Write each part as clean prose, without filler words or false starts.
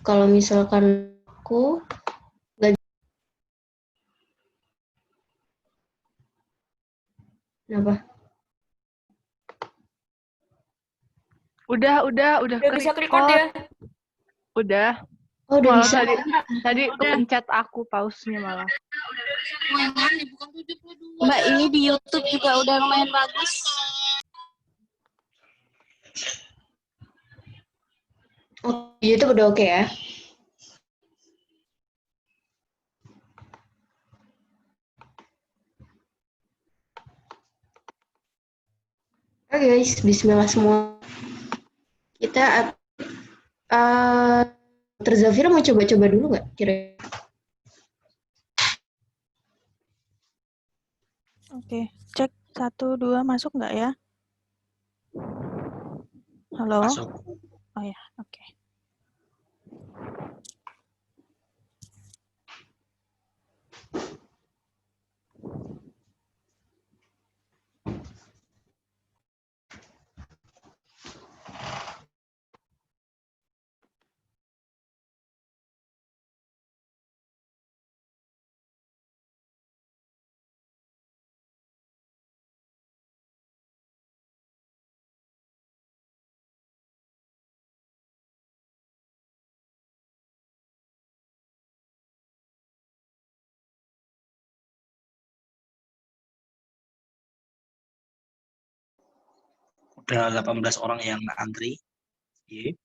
Kalau misalkan aku nggak, kenapa? Udah bisa record ya? Udah. Oh, udah Malah bisa. tadi kepencet aku pause-nya malah. Mbak, ini di YouTube juga udah lumayan bagus. Oh, YouTube udah oke ya? Oke guys, bismillah semua. Kita Dr. Zafira mau coba-coba dulu nggak kira-kira? Oke, cek 1, 2 masuk nggak ya? Halo? Masuk. Oh ya, oke. Udah 18 orang yang antri. Iya.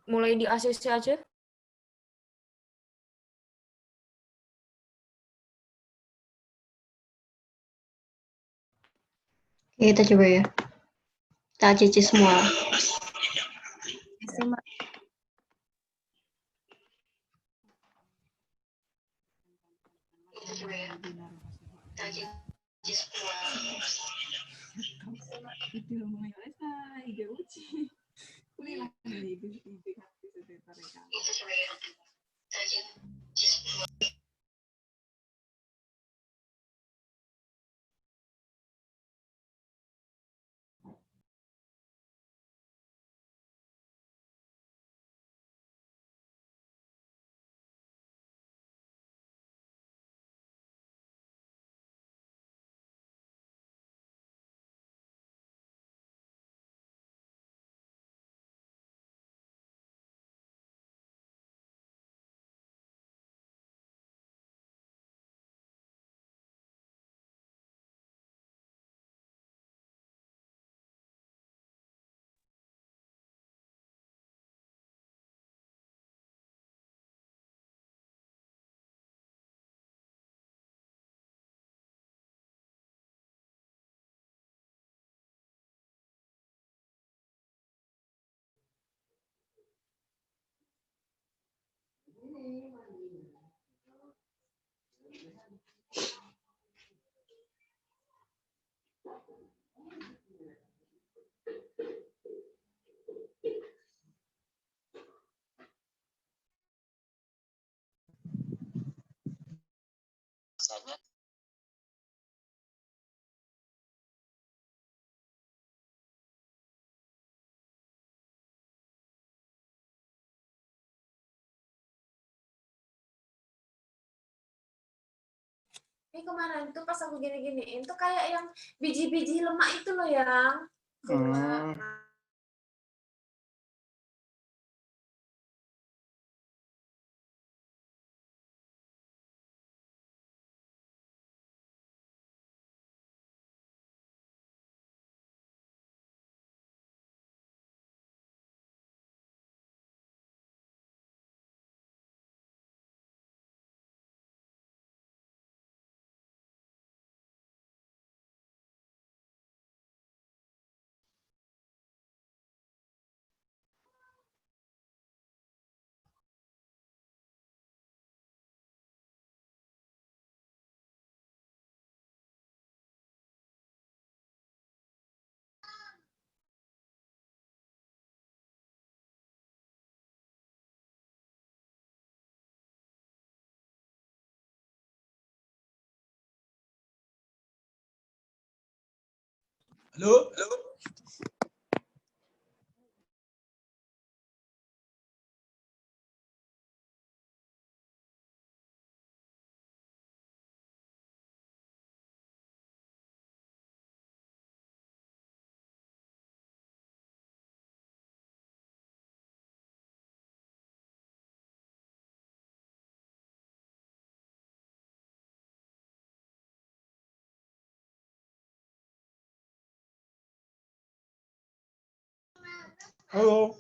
Mulai di ACC aja. Oke, kita coba ya. Kita cici semua. Ini kemarin tuh pas aku gini-giniin tuh kayak yang biji-biji lemak itu loh yang keluar. Halo? Halo.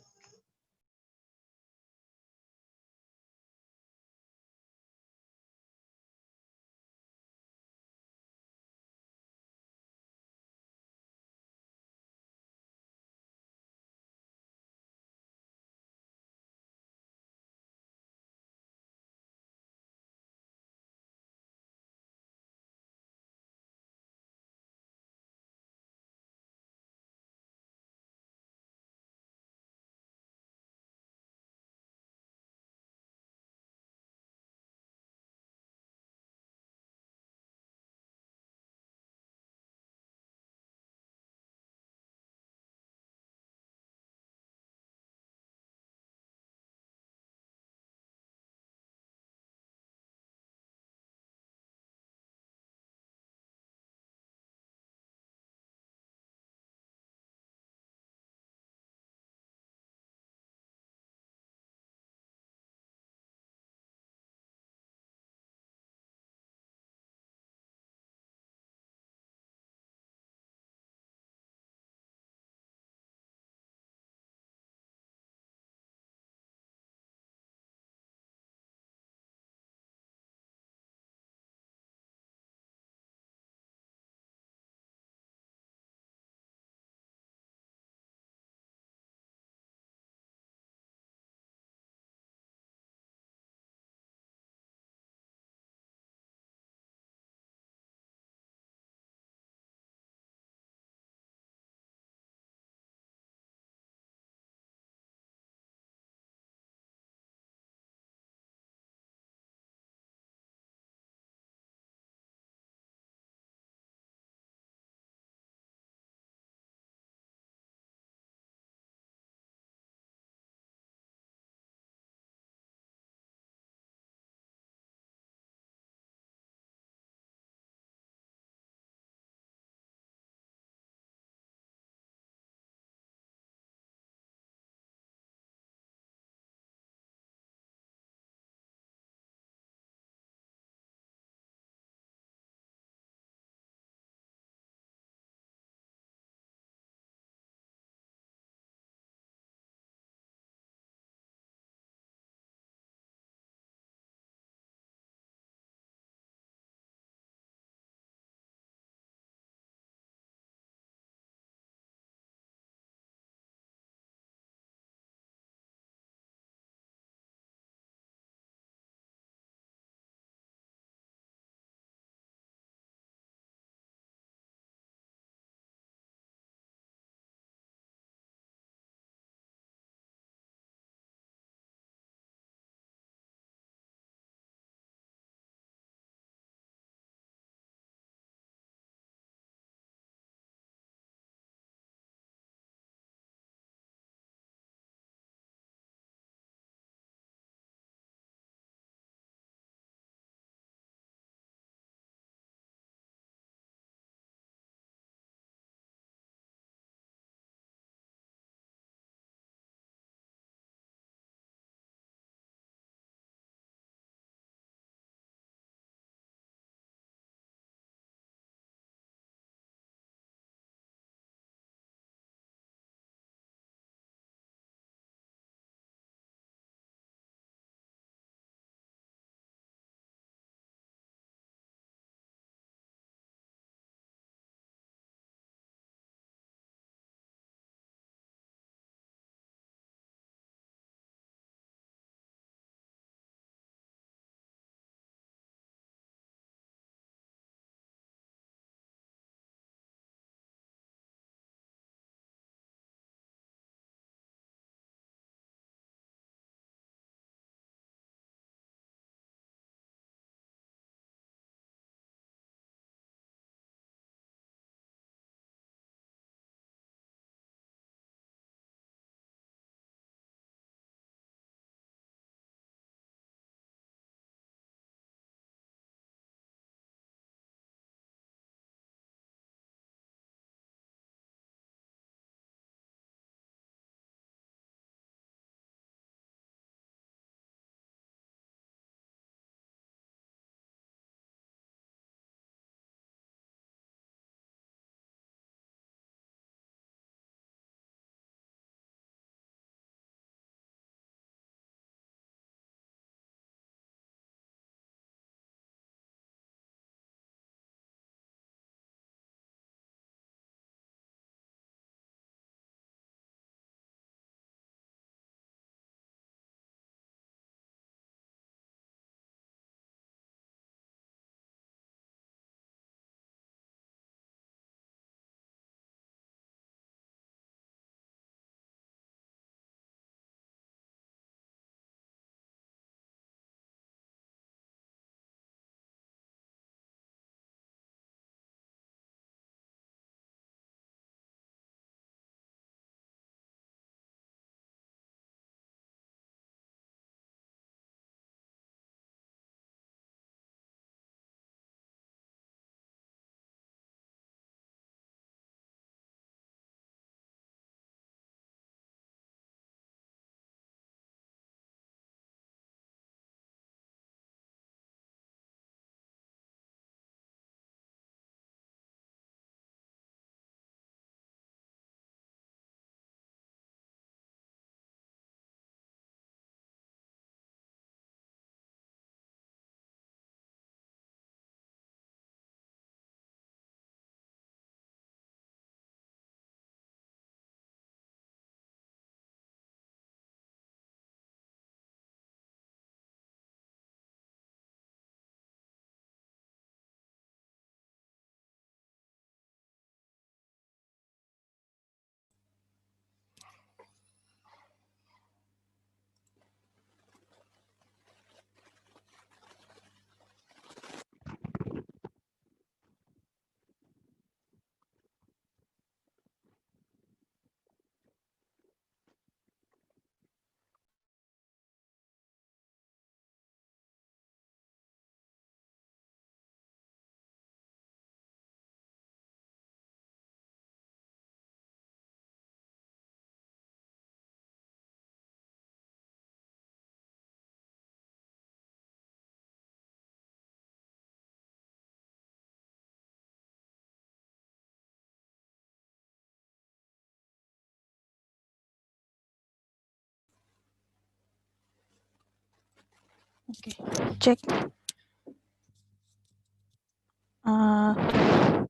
Oke, cek.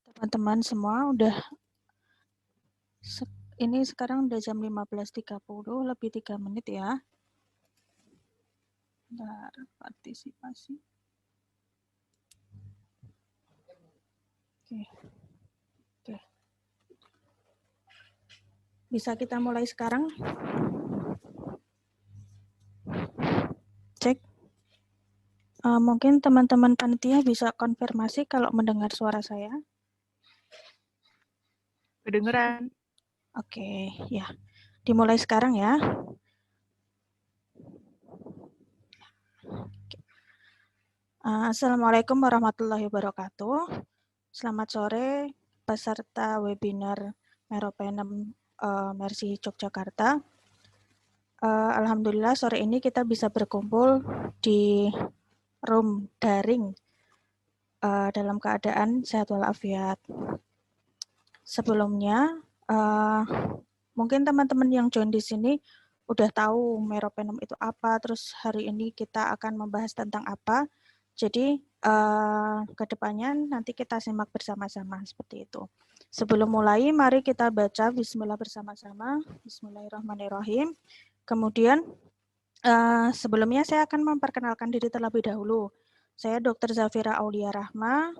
Teman-teman semua udah ini sekarang udah jam 15.30 lebih 3 menit ya. Bentar, partisipasi. Oke. Oke. Bisa kita mulai sekarang? Cek. Mungkin teman-teman panitia bisa konfirmasi kalau mendengar suara saya. Kedengeran. Oke, ya. Dimulai sekarang ya. Assalamualaikum warahmatullahi wabarakatuh. Selamat sore peserta webinar Meropenem Mercy Yogyakarta. Alhamdulillah sore ini kita bisa berkumpul di room daring dalam keadaan sehat walafiat. Sebelumnya, mungkin teman-teman yang join di sini udah tahu meropenem itu apa, terus hari ini kita akan membahas tentang apa. Jadi, kedepannya nanti kita simak bersama-sama seperti itu. Sebelum mulai, mari kita baca Bismillah bersama-sama. Bismillahirrahmanirrahim. Kemudian, sebelumnya saya akan memperkenalkan diri terlebih dahulu. Saya Dr. Zafira Aulia Rahma,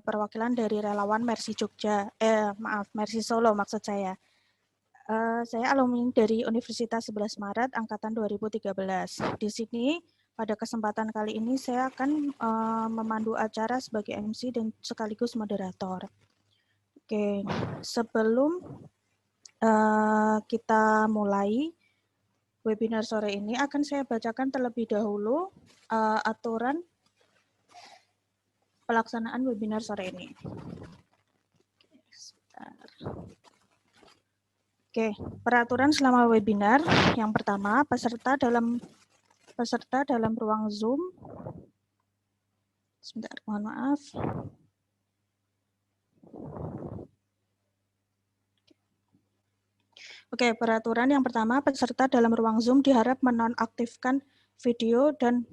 perwakilan dari relawan Mercy Mercy Solo maksud saya. Saya alumni dari Universitas 11 Maret angkatan 2013. Di sini pada kesempatan kali ini saya akan memandu acara sebagai MC dan sekaligus moderator. Oke, sebelum kita mulai webinar sore ini akan saya bacakan terlebih dahulu aturan pelaksanaan webinar sore ini. Oke, peraturan selama webinar. Yang pertama, peserta dalam ruang Zoom. Sebentar, mohon maaf. Oke, peraturan yang pertama, peserta dalam ruang Zoom diharap menonaktifkan video dan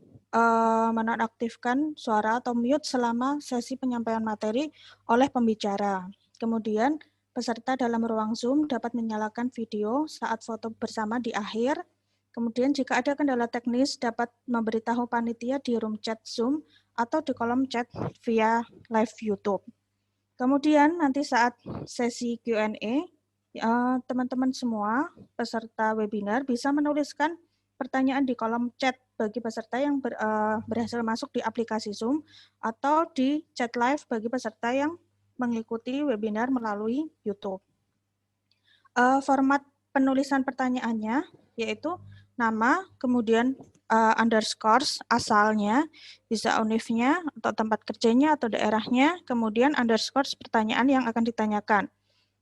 menonaktifkan suara atau mute selama sesi penyampaian materi oleh pembicara. Kemudian, peserta dalam ruang Zoom dapat menyalakan video saat foto bersama di akhir. Kemudian jika ada kendala teknis dapat memberitahu panitia di room chat Zoom atau di kolom chat via live YouTube. Kemudian nanti saat sesi Q&A, teman-teman semua peserta webinar bisa menuliskan pertanyaan di kolom chat bagi peserta yang berhasil masuk di aplikasi Zoom atau di chat live bagi peserta yang mengikuti webinar melalui YouTube. Format penulisan pertanyaannya yaitu nama, kemudian underscores asalnya, bisa univnya atau tempat kerjanya atau daerahnya, kemudian underscores pertanyaan yang akan ditanyakan.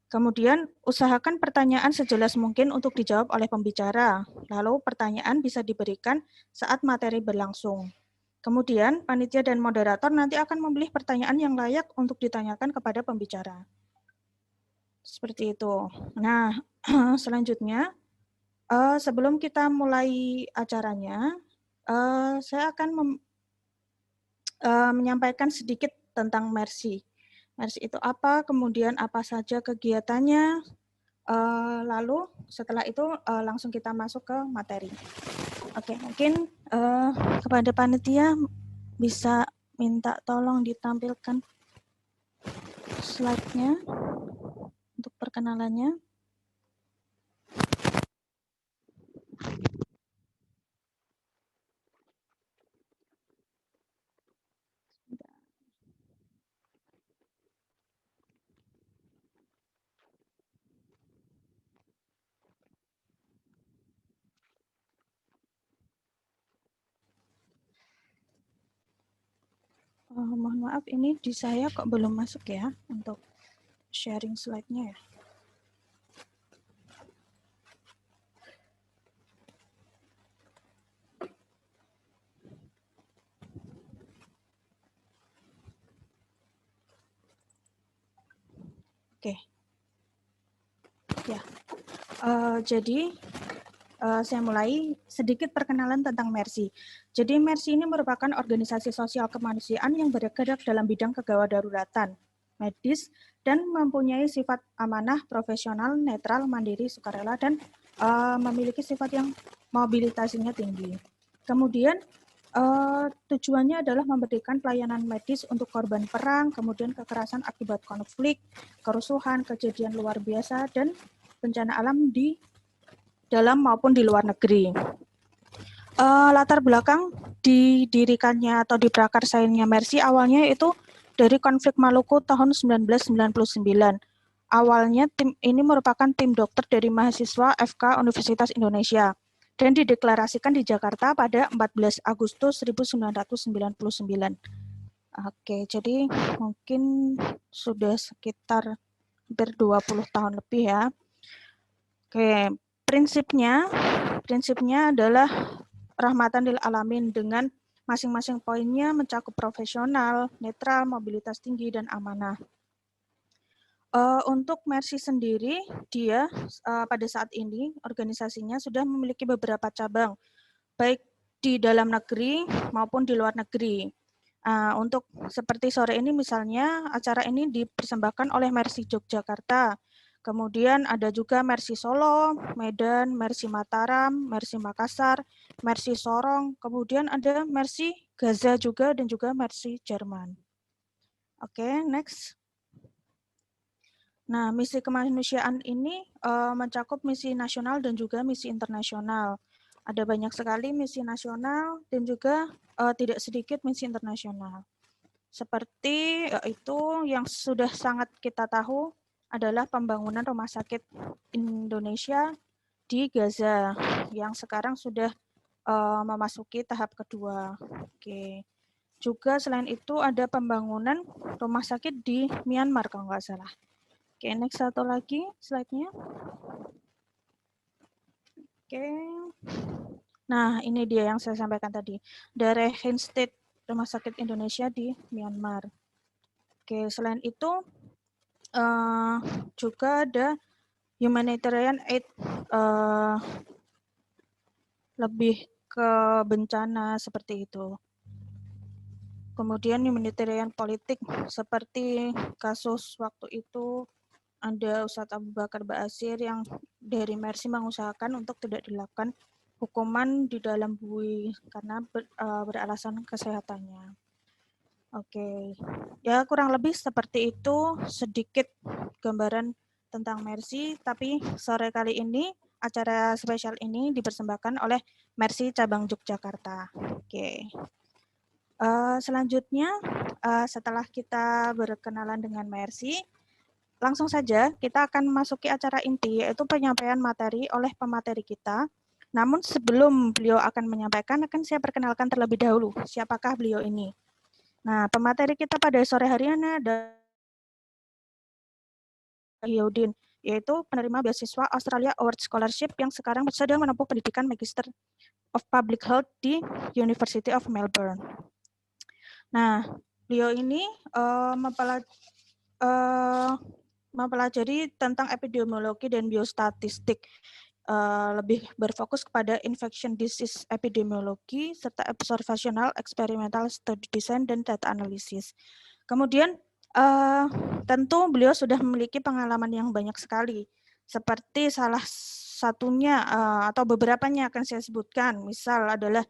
Kemudian usahakan pertanyaan sejelas mungkin untuk dijawab oleh pembicara, lalu pertanyaan bisa diberikan saat materi berlangsung. Kemudian panitia dan moderator nanti akan memilih pertanyaan yang layak untuk ditanyakan kepada pembicara. Seperti itu. Nah, selanjutnya, sebelum kita mulai acaranya, saya akan menyampaikan sedikit tentang Mercy. Mercy itu apa, kemudian apa saja kegiatannya, lalu setelah itu langsung kita masuk ke materi. Oke, mungkin kepada panitia bisa minta tolong ditampilkan slide-nya untuk perkenalannya. Mohon maaf, ini di saya kok belum masuk ya untuk sharing slide-nya ya. Oke. Ya. Jadi saya mulai sedikit perkenalan tentang Mercy. Jadi Mercy ini merupakan organisasi sosial kemanusiaan yang bergerak dalam bidang kegawat daruratan medis dan mempunyai sifat amanah, profesional, netral, mandiri, sukarela, dan memiliki sifat yang mobilitasnya tinggi. Kemudian tujuannya adalah memberikan pelayanan medis untuk korban perang, kemudian kekerasan akibat konflik, kerusuhan, kejadian luar biasa, dan bencana alam di dalam maupun di luar negeri. Latar belakang didirikannya atau diprakarsainya Mercy awalnya itu dari konflik Maluku tahun 1999. Awalnya tim ini merupakan tim dokter dari mahasiswa FK Universitas Indonesia dan dideklarasikan di Jakarta pada 14 Agustus 1999. Oke, jadi mungkin sudah sekitar hampir 20 tahun lebih ya. Oke, prinsipnya adalah rahmatan lil alamin dengan masing-masing poinnya mencakup profesional, netral, mobilitas tinggi, dan amanah. Untuk Mercy sendiri, dia pada saat ini organisasinya sudah memiliki beberapa cabang, baik di dalam negeri maupun di luar negeri. Untuk seperti sore ini misalnya, acara ini dipersembahkan oleh Mercy Yogyakarta. Kemudian ada juga Mercy Solo, Medan, Mercy Mataram, Mercy Makassar, Mercy Sorong, kemudian ada Mercy Gaza juga dan juga Mercy Jerman. Oke, next. Nah, misi kemanusiaan ini mencakup misi nasional dan juga misi internasional. Ada banyak sekali misi nasional dan juga tidak sedikit misi internasional. Seperti itu yang sudah sangat kita tahu adalah pembangunan rumah sakit Indonesia di Gaza yang sekarang sudah memasuki tahap kedua. Oke. Juga selain itu ada pembangunan rumah sakit di Myanmar kalau nggak salah. Oke, next satu lagi slide-nya. Oke. Nah, ini dia yang saya sampaikan tadi. Dari State Rumah Sakit Indonesia di Myanmar. Oke, selain itu juga ada humanitarian aid lebih ke bencana seperti itu. Kemudian humanitarian politik seperti kasus waktu itu ada Ustadz Abu Bakar Ba'asyir yang dari Mercy mengusahakan untuk tidak dilakukan hukuman di dalam bui karena beralasan kesehatannya. Oke, ya kurang lebih seperti itu sedikit gambaran tentang Mercy, tapi sore kali ini acara spesial ini dipersembahkan oleh Mercy Cabang Yogyakarta. Oke. Selanjutnya, setelah kita berkenalan dengan Mercy, langsung saja kita akan memasuki acara inti, yaitu penyampaian materi oleh pemateri kita. Namun sebelum beliau akan menyampaikan, akan saya perkenalkan terlebih dahulu, siapakah beliau ini. Nah, pemateri kita pada sore hari ini adalah Yaudin, yaitu penerima beasiswa Australia Award Scholarship yang sekarang sedang menempuh pendidikan Magister of Public Health di University of Melbourne. Nah, beliau ini mempelajari tentang epidemiologi dan biostatistik, lebih berfokus kepada infection disease epidemiologi, serta observational, experimental study design, dan data analysis. Kemudian, tentu beliau sudah memiliki pengalaman yang banyak sekali, seperti salah satunya atau beberapanya akan saya sebutkan, misal adalah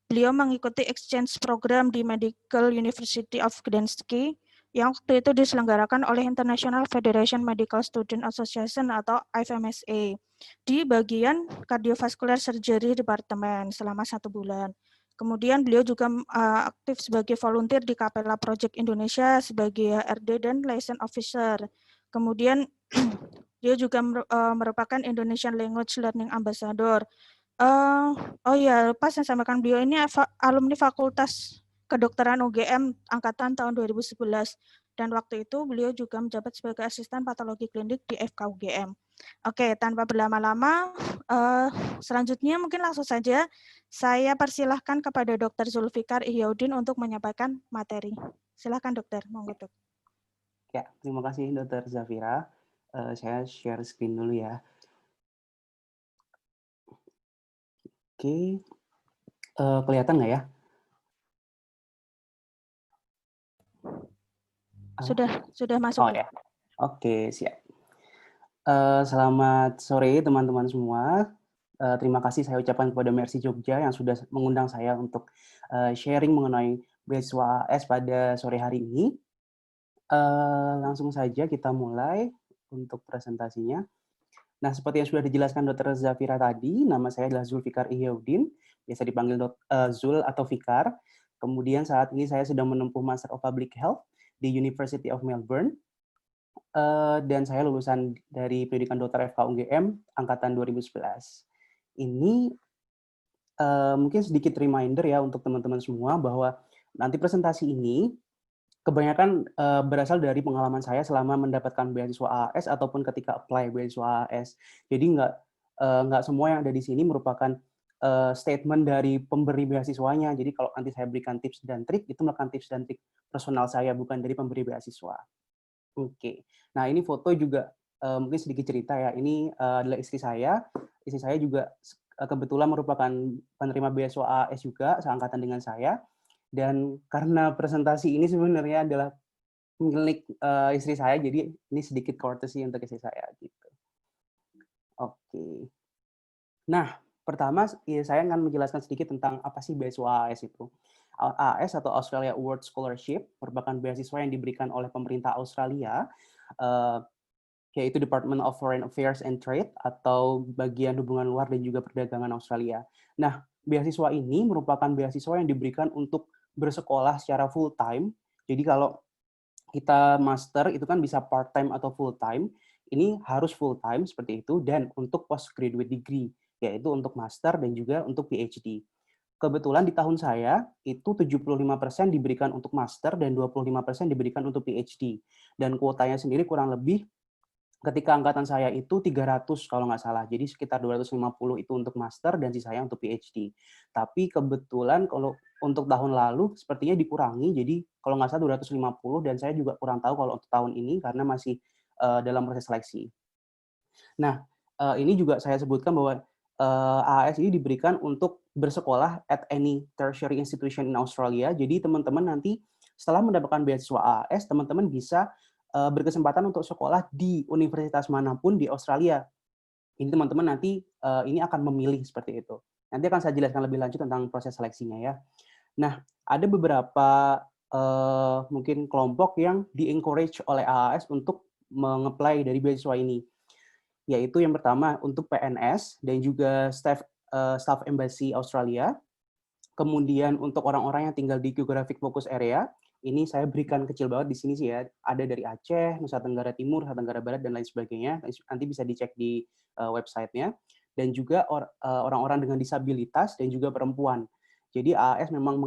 beliau mengikuti exchange program di Medical University of Gdańsk yang waktu itu diselenggarakan oleh International Federation Medical Student Association atau IFMSA di bagian Cardiovascular Surgery Department selama 1 bulan. Kemudian beliau juga aktif sebagai volunteer di Capella Project Indonesia sebagai HRD dan Liaison Officer. Kemudian dia juga merupakan Indonesian Language Learning Ambassador. Oh iya, lupa saya sampaikan beliau ini alumni Fakultas Kedokteran UGM angkatan tahun 2011 dan waktu itu beliau juga menjabat sebagai asisten patologi klinik di FK UGM. Oke, tanpa berlama-lama, selanjutnya mungkin langsung saja saya persilahkan kepada Dr. Zulfikar Ihyaudin untuk menyampaikan materi. Silakan dokter, monggo dok. Ya, terima kasih Dr. Zafira. Saya share screen dulu ya. Oke, kelihatan nggak ya? Sudah masuk, Oh Bu. ya, oke, siap. Selamat sore teman-teman semua. Terima kasih saya ucapkan kepada Mercy Jogja yang sudah mengundang saya untuk sharing mengenai beasiswa AS pada sore hari ini. Langsung saja kita mulai untuk presentasinya. Nah, seperti yang sudah dijelaskan Dr. Zafira tadi, nama saya adalah Zulfikar Ihyaudin, biasa dipanggil Zul atau Fikar. Kemudian saat ini saya sedang menempuh Master of Public Health di University of Melbourne. Dan saya lulusan dari pendidikan Dr. FK UGM angkatan 2011. Ini mungkin sedikit reminder ya untuk teman-teman semua bahwa nanti presentasi ini kebanyakan berasal dari pengalaman saya selama mendapatkan beasiswa AAS ataupun ketika apply beasiswa AAS. Jadi nggak semua yang ada di sini merupakan statement dari pemberi beasiswanya. Jadi kalau nanti saya berikan tips dan trik, itu merupakan tips dan trik personal saya, bukan dari pemberi beasiswa. Oke. Nah, ini foto juga mungkin sedikit cerita ya. Ini adalah istri saya. Istri saya juga kebetulan merupakan penerima beasiswa AAS juga, seangkatan dengan saya. Dan karena presentasi ini sebenarnya adalah milik istri saya, jadi ini sedikit courtesy untuk istri saya gitu. Oke. Nah, pertama saya akan menjelaskan sedikit tentang apa sih beasiswa AAS itu. AAS atau Australia Award Scholarship merupakan beasiswa yang diberikan oleh pemerintah Australia, yaitu Department of Foreign Affairs and Trade atau bagian hubungan luar dan juga perdagangan Australia. Nah, beasiswa ini merupakan beasiswa yang diberikan untuk bersekolah secara full time. Jadi kalau kita master itu kan bisa part time atau full time. Ini harus full time seperti itu, dan untuk postgraduate degree, yaitu untuk master dan juga untuk PhD. Kebetulan di tahun saya itu 75% diberikan untuk master dan 25% diberikan untuk PhD. Dan kuotanya sendiri kurang lebih ketika angkatan saya itu 300 kalau nggak salah. Jadi sekitar 250 itu untuk master dan sisanya untuk PhD. Tapi kebetulan kalau untuk tahun lalu sepertinya dikurangi. Jadi kalau nggak salah 250, dan saya juga kurang tahu kalau untuk tahun ini karena masih dalam proses seleksi. Nah, ini juga saya sebutkan bahwa AAS ini diberikan untuk bersekolah at any tertiary institution in Australia. Jadi teman-teman nanti setelah mendapatkan beasiswa AAS, teman-teman bisa berkesempatan untuk sekolah di universitas manapun di Australia. Ini teman-teman nanti ini akan memilih seperti itu. Nanti akan saya jelaskan lebih lanjut tentang proses seleksinya ya. Nah, ada beberapa mungkin kelompok yang di-encourage oleh AAS untuk meng-apply dari beasiswa ini. Yaitu yang pertama untuk PNS dan juga staff embassy Australia. Kemudian untuk orang-orang yang tinggal di geographic focus area, ini saya berikan kecil banget di sini sih ya. Ada dari Aceh, Nusa Tenggara Timur, Nusa Tenggara Barat, dan lain sebagainya. Nanti bisa dicek di website-nya. Dan juga orang-orang dengan disabilitas dan juga perempuan. Jadi AAS memang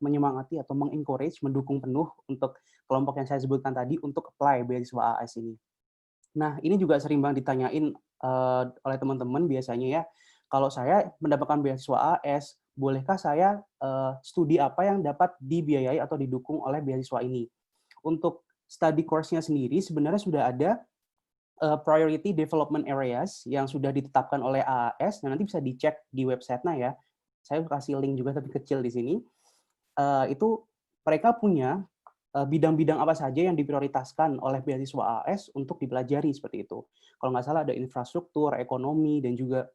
menyemangati atau mengencourage, mendukung penuh untuk kelompok yang saya sebutkan tadi untuk apply beasiswa AAS ini. Nah, ini juga sering banget ditanyain oleh teman-teman biasanya ya, kalau saya mendapatkan beasiswa AS, bolehkah saya studi apa yang dapat dibiayai atau didukung oleh beasiswa ini? Untuk study course-nya sendiri sebenarnya sudah ada priority development areas yang sudah ditetapkan oleh AAS, dan nanti bisa dicek di website-nya ya. Saya kasih link juga tapi kecil di sini. Itu mereka punya bidang-bidang apa saja yang diprioritaskan oleh beasiswa AAS untuk dipelajari seperti itu. Kalau nggak salah ada infrastruktur, ekonomi, dan juga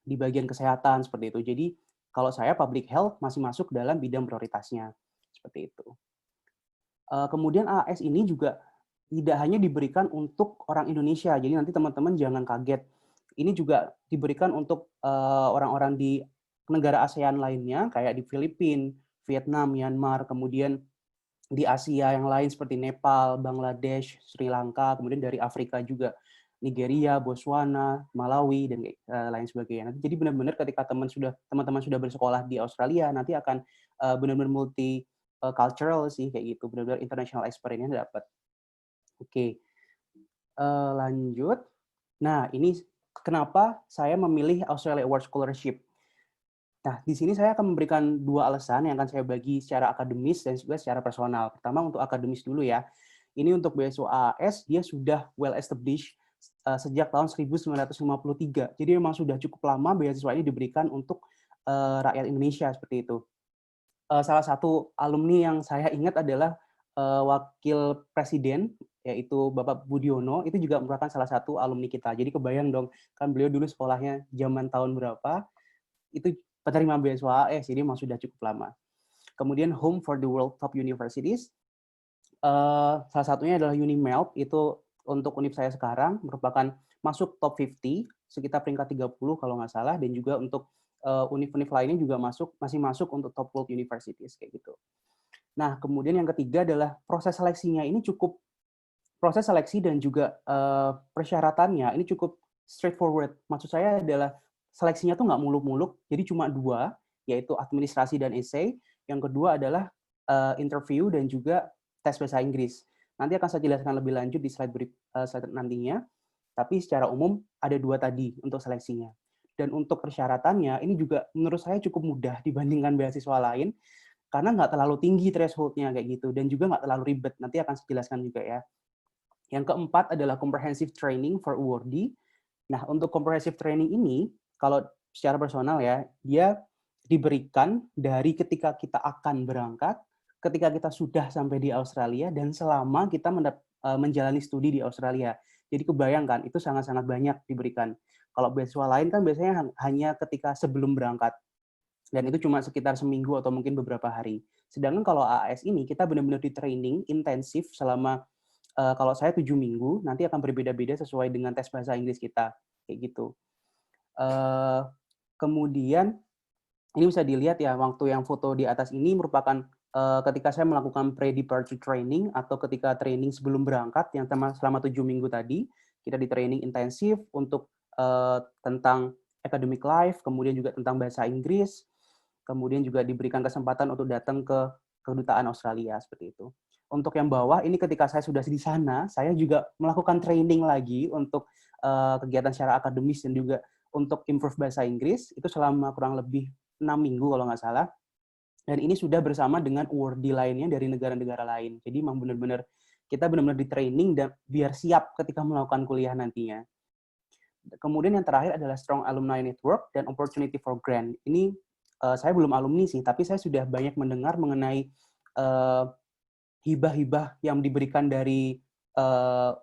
di bagian kesehatan seperti itu. Jadi kalau saya public health masih masuk dalam bidang prioritasnya seperti itu. Kemudian AAS ini juga tidak hanya diberikan untuk orang Indonesia. Jadi nanti teman-teman jangan kaget. Ini juga diberikan untuk orang-orang di negara ASEAN lainnya, kayak di Filipina, Vietnam, Myanmar, kemudian di Asia yang lain seperti Nepal, Bangladesh, Sri Lanka, kemudian dari Afrika juga Nigeria, Botswana, Malawi, dan lain sebagainya. Jadi benar-benar ketika teman-teman sudah bersekolah di Australia, nanti akan benar-benar multi cultural sih kayak gitu, benar-benar international experience dapat. Oke, lanjut. Nah, ini kenapa saya memilih Australia Award Scholarship. Nah, di sini saya akan memberikan dua alasan yang akan saya bagi secara akademis dan juga secara personal. Pertama untuk akademis dulu ya. Ini untuk beasiswa AAS, dia sudah well established sejak tahun 1953. Jadi memang sudah cukup lama beasiswa ini diberikan untuk rakyat Indonesia seperti itu. Salah satu alumni yang saya ingat adalah wakil presiden, yaitu Bapak Budiono, itu juga merupakan salah satu alumni kita. Jadi kebayang dong, kan beliau dulu sekolahnya zaman tahun berapa, itu penerima beasiswa AS, jadi memang sudah cukup lama. Kemudian Home for the World Top Universities, salah satunya adalah UniMelb, itu untuk univ saya sekarang, merupakan masuk top 50, sekitar peringkat 30 kalau nggak salah, dan juga untuk univ-univ lainnya juga masih masuk untuk top world universities, kayak gitu. Nah, kemudian yang ketiga adalah proses seleksinya ini proses seleksi dan juga persyaratannya ini cukup straightforward. Maksud saya adalah seleksinya tuh nggak muluk-muluk, jadi cuma 2, yaitu administrasi dan essay. Yang kedua adalah interview dan juga tes bahasa Inggris. Nanti akan saya jelaskan lebih lanjut di slide nantinya. Tapi secara umum ada 2 tadi untuk seleksinya. Dan untuk persyaratannya ini juga menurut saya cukup mudah dibandingkan beasiswa lain, karena nggak terlalu tinggi threshold-nya kayak gitu, dan juga nggak terlalu ribet. Nanti akan saya jelaskan juga ya. Yang keempat adalah comprehensive training for awardee. Nah, untuk comprehensive training ini, kalau secara personal ya, dia diberikan dari ketika kita akan berangkat, ketika kita sudah sampai di Australia, dan selama kita menjalani studi di Australia. Jadi kebayangkan, itu sangat-sangat banyak diberikan. Kalau beasiswa lain kan biasanya hanya ketika sebelum berangkat. Dan itu cuma sekitar seminggu atau mungkin beberapa hari. Sedangkan kalau AAS ini, kita benar-benar di training intensif selama, kalau saya 7 minggu, nanti akan berbeda-beda sesuai dengan tes bahasa Inggris kita. Kayak gitu. Kemudian, ini bisa dilihat ya, waktu yang foto di atas ini merupakan ketika saya melakukan pre-departure training atau ketika training sebelum berangkat yang selama 7 minggu tadi, kita di training intensif untuk tentang academic life, kemudian juga tentang bahasa Inggris, kemudian juga diberikan kesempatan untuk datang ke kedutaan Australia seperti itu. Untuk yang bawah ini ketika saya sudah di sana, saya juga melakukan training lagi untuk kegiatan secara akademis dan juga untuk improve bahasa Inggris itu selama kurang lebih 6 minggu kalau nggak salah. Dan ini sudah bersama dengan awardee lainnya dari negara-negara lain. Jadi memang kita benar-benar di training dan biar siap ketika melakukan kuliah nantinya. Kemudian yang terakhir adalah strong alumni network dan opportunity for grant. Ini saya belum alumni sih, tapi saya sudah banyak mendengar mengenai hibah-hibah yang diberikan dari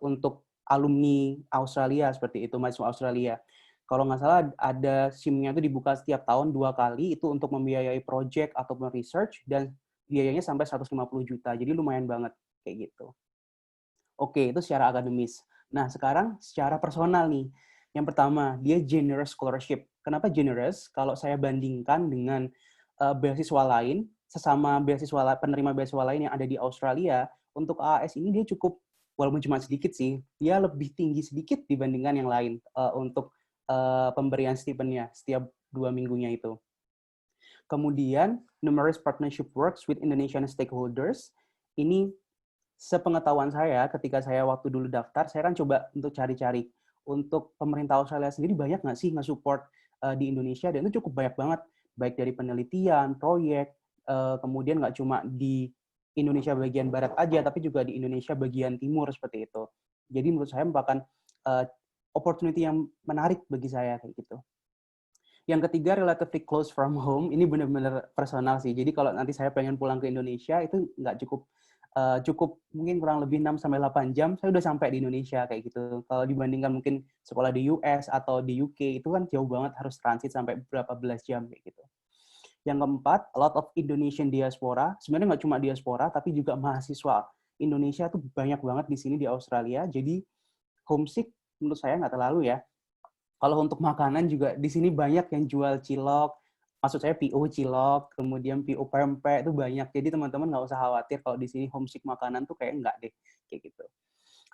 untuk alumni Australia seperti itu, mahasiswa Australia. Kalau nggak salah ada SIM-nya itu dibuka setiap tahun 2 kali, itu untuk membiayai project ataupun research, dan biayanya sampai 150 juta. Jadi lumayan banget kayak gitu. Oke, itu secara akademis. Nah, sekarang secara personal nih. Yang pertama, dia generous scholarship. Kenapa generous? Kalau saya bandingkan dengan beasiswa lain, sesama penerima beasiswa lain yang ada di Australia, untuk AAS ini dia cukup, walaupun cuma sedikit sih, dia lebih tinggi sedikit dibandingkan yang lain untuk pemberian stipendnya setiap 2 minggunya itu. Kemudian, numerous partnership works with Indonesian stakeholders. Ini sepengetahuan saya, ketika saya waktu dulu daftar, saya kan coba untuk cari-cari. Untuk pemerintah Australia sendiri banyak nggak sih nge-support di Indonesia, dan itu cukup banyak banget. Baik dari penelitian, proyek, kemudian nggak cuma di Indonesia bagian barat aja, tapi juga di Indonesia bagian timur seperti itu. Jadi menurut saya merupakan opportunity yang menarik bagi saya kayak gitu. Yang ketiga, relatively close from home. Ini benar-benar personal sih. Jadi kalau nanti saya pengen pulang ke Indonesia, itu nggak cukup mungkin kurang lebih 6-8 jam, saya udah sampai di Indonesia kayak gitu. Kalau dibandingkan mungkin sekolah di US atau di UK, itu kan jauh banget, harus transit sampai berapa belas jam kayak gitu. Yang keempat, a lot of Indonesian diaspora. Sebenarnya nggak cuma diaspora, tapi juga mahasiswa Indonesia tuh banyak banget di sini di Australia. Jadi homesick menurut saya nggak terlalu ya. Kalau untuk makanan juga di sini banyak yang jual cilok, maksud saya PO cilok, kemudian PO pempek itu banyak. Jadi teman-teman nggak usah khawatir kalau di sini homesick makanan tuh kayak nggak deh, kayak gitu.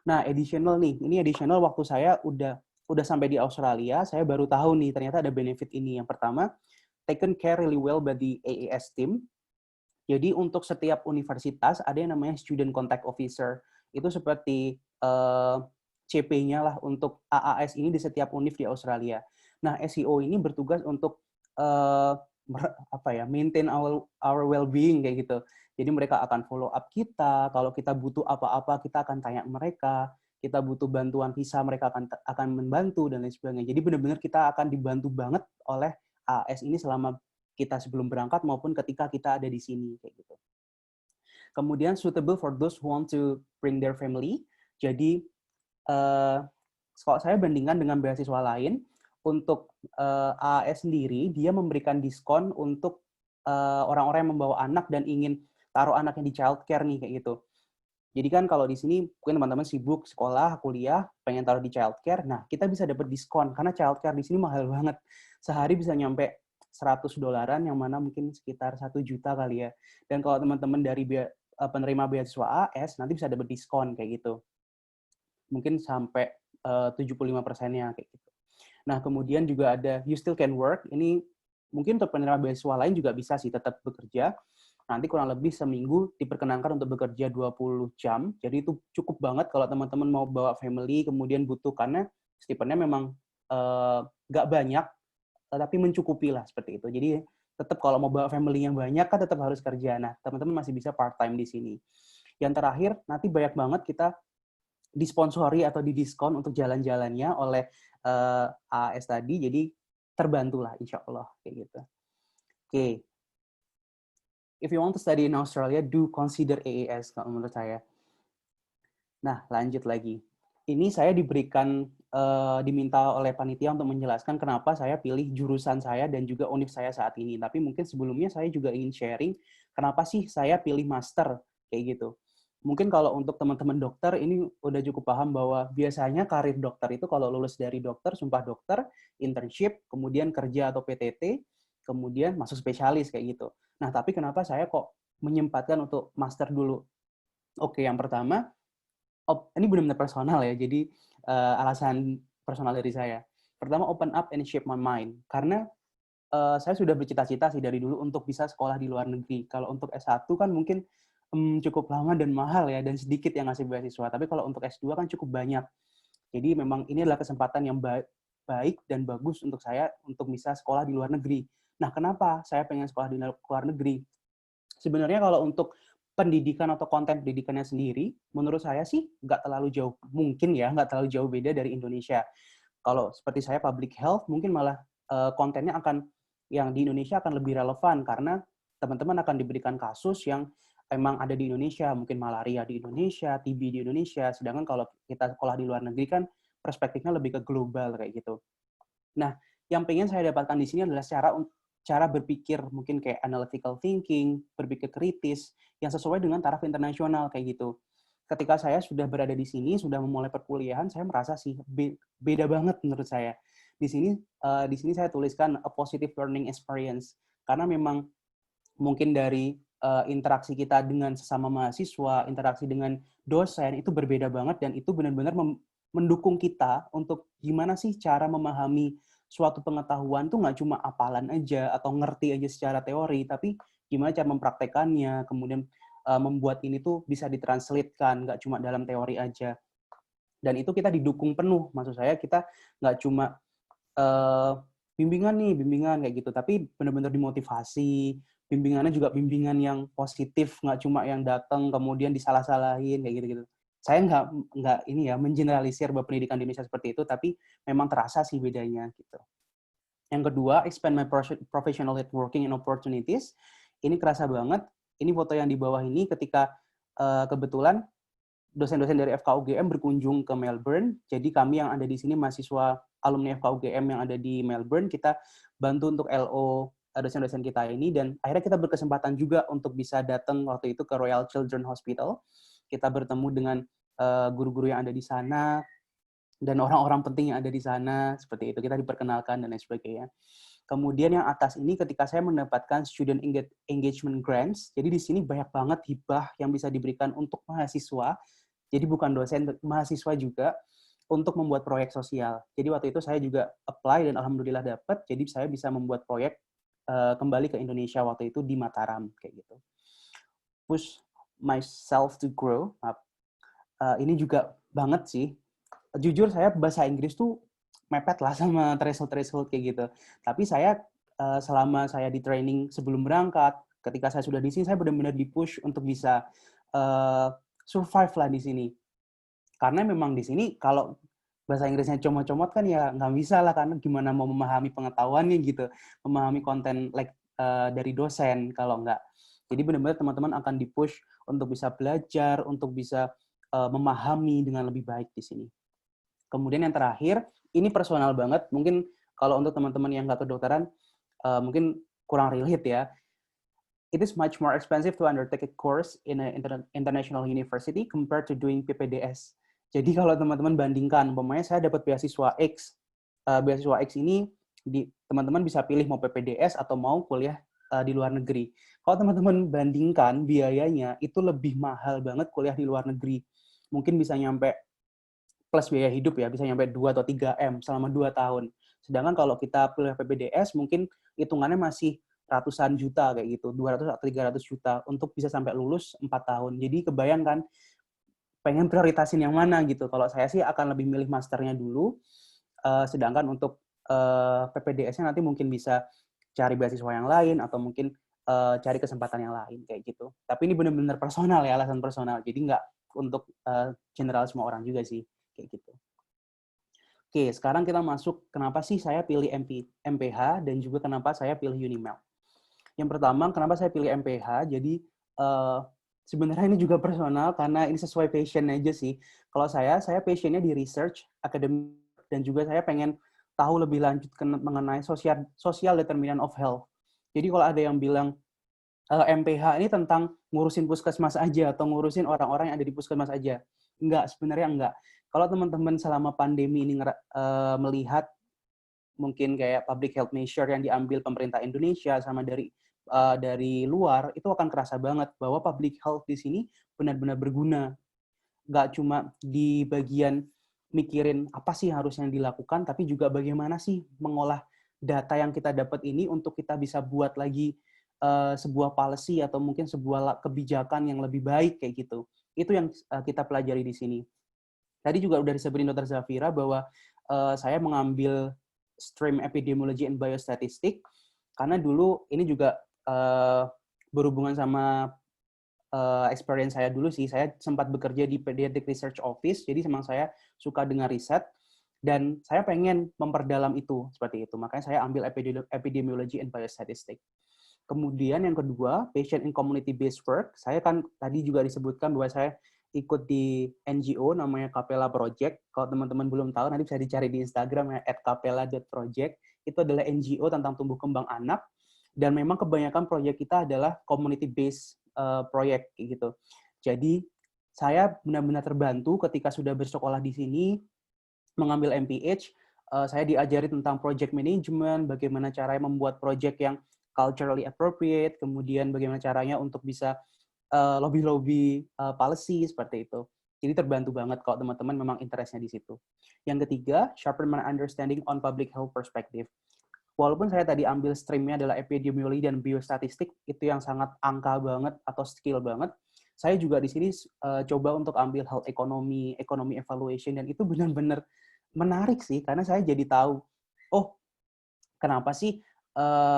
Nah, additional nih, ini additional waktu saya udah sampai di Australia, saya baru tahu nih ternyata ada benefit ini. Yang pertama, taken care really well by the AAS team. Jadi untuk setiap universitas ada yang namanya Student Contact Officer. Itu seperti CP-nya lah untuk AAS ini di setiap univ di Australia. Nah, SEO ini bertugas untuk maintain our well-being kayak gitu. Jadi mereka akan follow up kita, kalau kita butuh apa-apa kita akan tanya mereka. kita butuh bantuan visa, mereka akan membantu dan lain sebagainya. Jadi benar-benar kita akan dibantu banget oleh AAS ini selama kita sebelum berangkat maupun ketika kita ada di sini kayak gitu. Kemudian suitable for those who want to bring their family. Jadi kalau saya bandingkan dengan beasiswa lain, untuk AAS sendiri dia memberikan diskon untuk orang-orang yang membawa anak dan ingin taruh anaknya di childcare nih kayak gitu. Jadi kan kalau di sini mungkin teman-teman sibuk sekolah, kuliah, pengen taruh di childcare, nah kita bisa dapat diskon karena childcare di sini mahal banget. Sehari bisa nyampe $100 yang mana mungkin sekitar 1 juta kali ya. Dan kalau teman-teman dari penerima beasiswa AS nanti bisa dapat diskon kayak gitu. Mungkin sampai 75%-nya kayak gitu. Nah, kemudian juga ada You Still Can Work. Ini mungkin untuk penerima beasiswa lain juga bisa sih tetap bekerja. Nanti kurang lebih seminggu diperkenankan untuk bekerja 20 jam. Jadi itu cukup banget kalau teman-teman mau bawa family, kemudian butuh, karena stipendnya memang nggak banyak, tapi mencukupi lah seperti itu. Jadi tetap kalau mau bawa family yang banyak kan tetap harus kerja. Nah, teman-teman masih bisa part-time di sini. Yang terakhir, nanti banyak banget kita disponsori atau didiskon untuk jalan-jalannya oleh AAS tadi. Jadi terbantulah insya Allah kayak gitu. Oke. If you want to study in Australia, do consider AAS kalau menurut saya. Nah, lanjut lagi. Ini saya diminta oleh panitia untuk menjelaskan kenapa saya pilih jurusan saya dan juga univ saya saat ini. Tapi mungkin sebelumnya saya juga ingin sharing kenapa sih saya pilih master kayak gitu. Mungkin kalau untuk teman-teman dokter ini udah cukup paham bahwa biasanya karir dokter itu kalau lulus dari dokter, sumpah dokter, internship, kemudian kerja atau PTT, kemudian masuk spesialis kayak gitu. Nah, tapi kenapa saya kok menyempatkan untuk master dulu? Oke, yang pertama, ini benar-benar personal ya, jadi alasan personal dari saya. Pertama, open up and shape my mind. Karena saya sudah bercita-cita sih dari dulu untuk bisa sekolah di luar negeri. Kalau untuk S1 kan mungkin cukup lama dan mahal ya, dan sedikit yang ngasih beasiswa. Tapi kalau untuk S2 kan cukup banyak. Jadi memang ini adalah kesempatan yang baik dan bagus untuk saya untuk bisa sekolah di luar negeri. Nah, kenapa saya pengen sekolah di luar negeri? Sebenarnya kalau untuk pendidikan atau konten pendidikannya sendiri, menurut saya sih nggak terlalu jauh, mungkin ya, nggak terlalu jauh beda dari Indonesia. Kalau seperti saya public health, mungkin malah kontennya yang di Indonesia akan lebih relevan, karena teman-teman akan diberikan kasus yang emang ada di Indonesia, mungkin malaria di Indonesia, TB di Indonesia, sedangkan kalau kita sekolah di luar negeri kan perspektifnya lebih ke global kayak gitu. Nah, yang pengen saya dapatkan di sini adalah cara berpikir mungkin kayak analytical thinking, berpikir kritis, yang sesuai dengan taraf internasional kayak gitu. Ketika saya sudah berada di sini, sudah memulai perkuliahan, saya merasa sih beda banget menurut saya. Di sini saya tuliskan a positive learning experience, karena memang mungkin dari interaksi kita dengan sesama mahasiswa, interaksi dengan dosen itu berbeda banget, dan itu benar-benar mendukung kita untuk gimana sih cara memahami suatu pengetahuan tuh nggak cuma hafalan aja atau ngerti aja secara teori, tapi gimana cara mempraktekannya, kemudian membuat ini tuh bisa ditranslatekan, nggak cuma dalam teori aja. Dan itu kita didukung penuh, maksud saya kita nggak cuma bimbingan kayak gitu, tapi benar-benar dimotivasi, bimbingannya juga bimbingan yang positif, nggak cuma yang datang kemudian disalah-salahin kayak gitu-gitu. Saya nggak ini ya mengeneralisir bahwa pendidikan di Indonesia seperti itu, tapi memang terasa sih bedanya gitu. Yang kedua, expand my professional networking and opportunities. Ini kerasa banget. Ini foto yang di bawah ini ketika kebetulan dosen-dosen dari FKUGM berkunjung ke Melbourne. Jadi kami yang ada di sini mahasiswa alumni FKUGM yang ada di Melbourne, kita bantu untuk LO dosen-dosen kita ini, dan akhirnya kita berkesempatan juga untuk bisa datang waktu itu ke Royal Children's Hospital. Kita bertemu dengan guru-guru yang ada di sana, dan orang-orang penting yang ada di sana, seperti itu. Kita diperkenalkan, dan lain sebagainya. Kemudian yang atas ini ketika saya mendapatkan Student Engagement Grants, jadi di sini banyak banget hibah yang bisa diberikan untuk mahasiswa, jadi bukan dosen, mahasiswa juga, untuk membuat proyek sosial. Jadi waktu itu saya juga apply, dan alhamdulillah dapat, jadi saya bisa membuat proyek kembali ke Indonesia waktu itu di Mataram, kayak gitu. Push myself to grow. Ini juga banget sih. Jujur saya bahasa Inggris tuh mepet lah sama threshold kayak gitu. Tapi saya selama saya di training sebelum berangkat, ketika saya sudah di sini, saya benar-benar di-push untuk bisa survive lah di sini. Karena memang di sini kalau bahasa Inggrisnya comot-comot kan ya nggak bisa lah, karena gimana mau memahami pengetahuannya gitu, memahami konten dari dosen kalau nggak. Jadi benar-benar teman-teman akan di-push untuk bisa belajar, untuk bisa memahami dengan lebih baik di sini. Kemudian yang terakhir, ini personal banget, mungkin kalau untuk teman-teman yang nggak kedokteran, mungkin kurang relate ya. It is much more expensive to undertake a course in an international university compared to doing PPDS. Jadi kalau teman-teman bandingkan, umpamanya saya dapat beasiswa X ini teman-teman bisa pilih mau PPDS atau mau kuliah di luar negeri. Kalau teman-teman bandingkan biayanya itu lebih mahal banget kuliah di luar negeri. Mungkin bisa nyampe plus biaya hidup ya, bisa nyampe 2 atau 3 M selama 2 tahun. Sedangkan kalau kita pilih PPDS mungkin hitungannya masih ratusan juta kayak gitu, 200 atau 300 juta untuk bisa sampai lulus 4 tahun. Jadi kebayang kan pengen prioritasin yang mana gitu. Kalau saya sih akan lebih milih masternya dulu, sedangkan untuk PPDS-nya nanti mungkin bisa cari beasiswa yang lain atau mungkin cari kesempatan yang lain kayak gitu. Tapi ini benar-benar personal ya, alasan personal. Jadi nggak untuk general semua orang juga sih kayak gitu. Oke, sekarang kita masuk kenapa sih saya pilih MPH dan juga kenapa saya pilih Unimel. Yang pertama, kenapa saya pilih MPH? Jadi sebenarnya ini juga personal karena ini sesuai passion aja sih. Kalau saya passionnya di research, akademik, dan juga saya pengen tahu lebih lanjut mengenai social determinant of health. Jadi kalau ada yang bilang MPH ini tentang ngurusin puskesmas aja atau ngurusin orang-orang yang ada di puskesmas aja. Enggak, sebenarnya enggak. Kalau teman-teman selama pandemi ini melihat mungkin kayak public health measure yang diambil pemerintah Indonesia sama dari luar, itu akan kerasa banget bahwa public health di sini benar-benar berguna. Nggak cuma di bagian mikirin apa sih harusnya dilakukan, tapi juga bagaimana sih mengolah data yang kita dapat ini untuk kita bisa buat lagi sebuah policy atau mungkin sebuah kebijakan yang lebih baik kayak gitu. Itu yang kita pelajari di sini. Tadi juga udah disebutin Dr. Zafira bahwa saya mengambil stream epidemiology and biostatistic karena dulu ini juga berhubungan sama experience saya dulu sih. Saya sempat bekerja di Pediatric Research Office, jadi memang saya suka dengan riset dan saya pengen memperdalam itu seperti itu. Makanya saya ambil epidemiology and biostatistic. Kemudian yang kedua, patient in community based work. Saya kan tadi juga disebutkan bahwa saya ikut di NGO namanya Capella Project. Kalau teman-teman belum tahu, nanti bisa dicari di Instagram ya, @capella.project. Itu adalah NGO tentang tumbuh kembang anak. Dan memang kebanyakan proyek kita adalah community-based proyek gitu. Jadi, saya benar-benar terbantu ketika sudah bersekolah di sini, mengambil MPH, saya diajari tentang project management, bagaimana caranya membuat project yang culturally appropriate, kemudian bagaimana caranya untuk bisa lobby-lobby policy seperti itu. Jadi terbantu banget kalau teman-teman memang interestnya di situ. Yang ketiga, sharpen my understanding on public health perspective. Walaupun saya tadi ambil streamnya adalah epidemiologi dan biostatistik, itu yang sangat angka banget atau skill banget. Saya juga di sini coba untuk ambil health economy evaluation, dan itu benar-benar menarik sih, karena saya jadi tahu, oh kenapa sih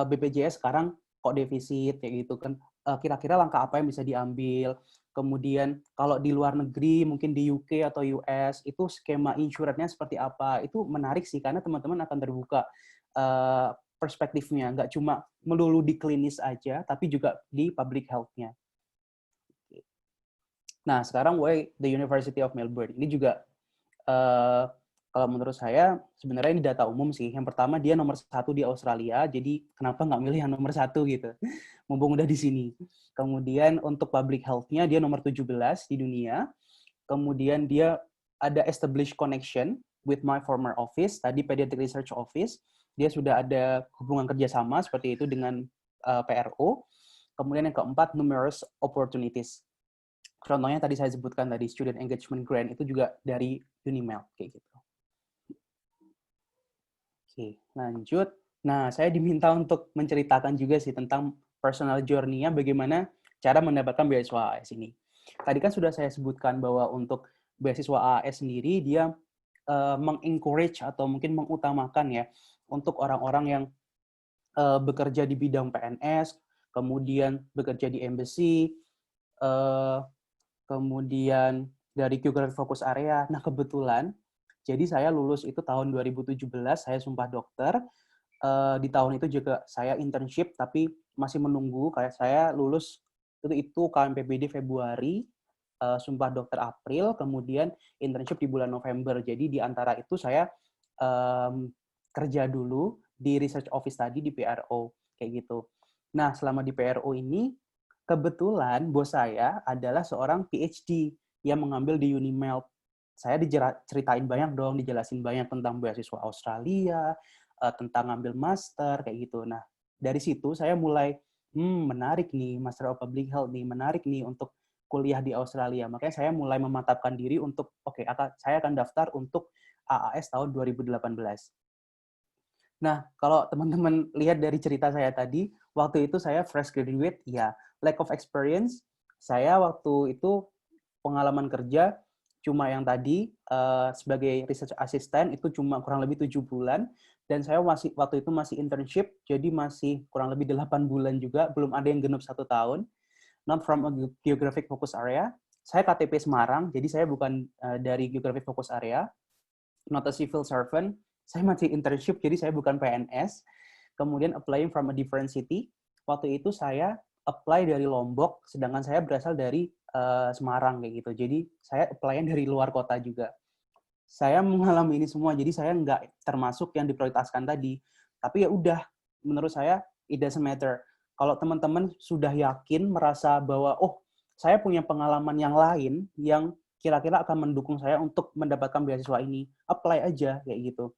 BPJS sekarang kok defisit kayak gitu kan. Kira-kira langkah apa yang bisa diambil. Kemudian kalau di luar negeri, mungkin di UK atau US, itu skema insurance-nya seperti apa. Itu menarik sih, karena teman-teman akan terbuka perspektifnya. Nggak cuma melulu di klinis aja, tapi juga di public health-nya. Nah, sekarang why the University of Melbourne. Ini juga kalau menurut saya, sebenarnya ini data umum sih. Yang pertama, dia nomor 1 di Australia, jadi kenapa nggak milih yang nomor 1 gitu, mumpung udah di sini. Kemudian untuk public health-nya, dia nomor 17 di dunia. Kemudian dia ada established connection with my former office, tadi Pediatric Research Office. Dia sudah ada hubungan kerjasama seperti itu dengan PRO. Kemudian yang keempat, numerous opportunities. Contohnya tadi saya sebutkan tadi, Student Engagement Grant, itu juga dari Unimel, kayak gitu. Oke, lanjut. Nah, saya diminta untuk menceritakan juga sih tentang personal journey-nya, bagaimana cara mendapatkan beasiswa AAS ini. Tadi kan sudah saya sebutkan bahwa untuk beasiswa AAS sendiri, dia mengencourage atau mungkin mengutamakan ya, untuk orang-orang yang bekerja di bidang PNS, kemudian bekerja di embassy, kemudian dari Geographic Focus Area. Nah, kebetulan, jadi saya lulus itu tahun 2017, saya sumpah dokter. Di tahun itu juga saya internship, tapi masih menunggu, kayak saya lulus itu KMPBD Februari, sumpah dokter April, kemudian internship di bulan November. Jadi di antara itu saya kerja dulu di research office tadi di PRO, kayak gitu. Nah, selama di PRO ini, kebetulan bos saya adalah seorang PhD yang mengambil di Unimelp. Saya diceritain banyak dong, dijelasin banyak tentang beasiswa Australia, tentang ngambil master, kayak gitu. Nah, dari situ saya mulai, menarik nih, Master of Public Health nih, menarik nih untuk kuliah di Australia. Makanya saya mulai memantapkan diri untuk, saya akan daftar untuk AAS tahun 2018. Nah, kalau teman-teman lihat dari cerita saya tadi, waktu itu saya fresh graduate, ya, lack of experience, saya waktu itu pengalaman kerja cuma yang tadi sebagai research assistant itu cuma kurang lebih 7 bulan, dan saya waktu itu masih internship, jadi masih kurang lebih 8 bulan juga, belum ada yang genap 1 tahun. Not from a geographic focus area. Saya KTP Semarang, jadi saya bukan dari geographic focus area. Not a civil servant. Saya masih internship, jadi saya bukan PNS. Kemudian applying from a different city. Waktu itu saya apply dari Lombok, sedangkan saya berasal dari Semarang kayak gitu. Jadi saya apply dari luar kota juga. Saya mengalami ini semua, jadi saya nggak termasuk yang diprioritaskan tadi. Tapi ya udah, menurut saya it doesn't matter. Kalau teman-teman sudah yakin merasa bahwa saya punya pengalaman yang lain yang kira-kira akan mendukung saya untuk mendapatkan beasiswa ini, apply aja kayak gitu.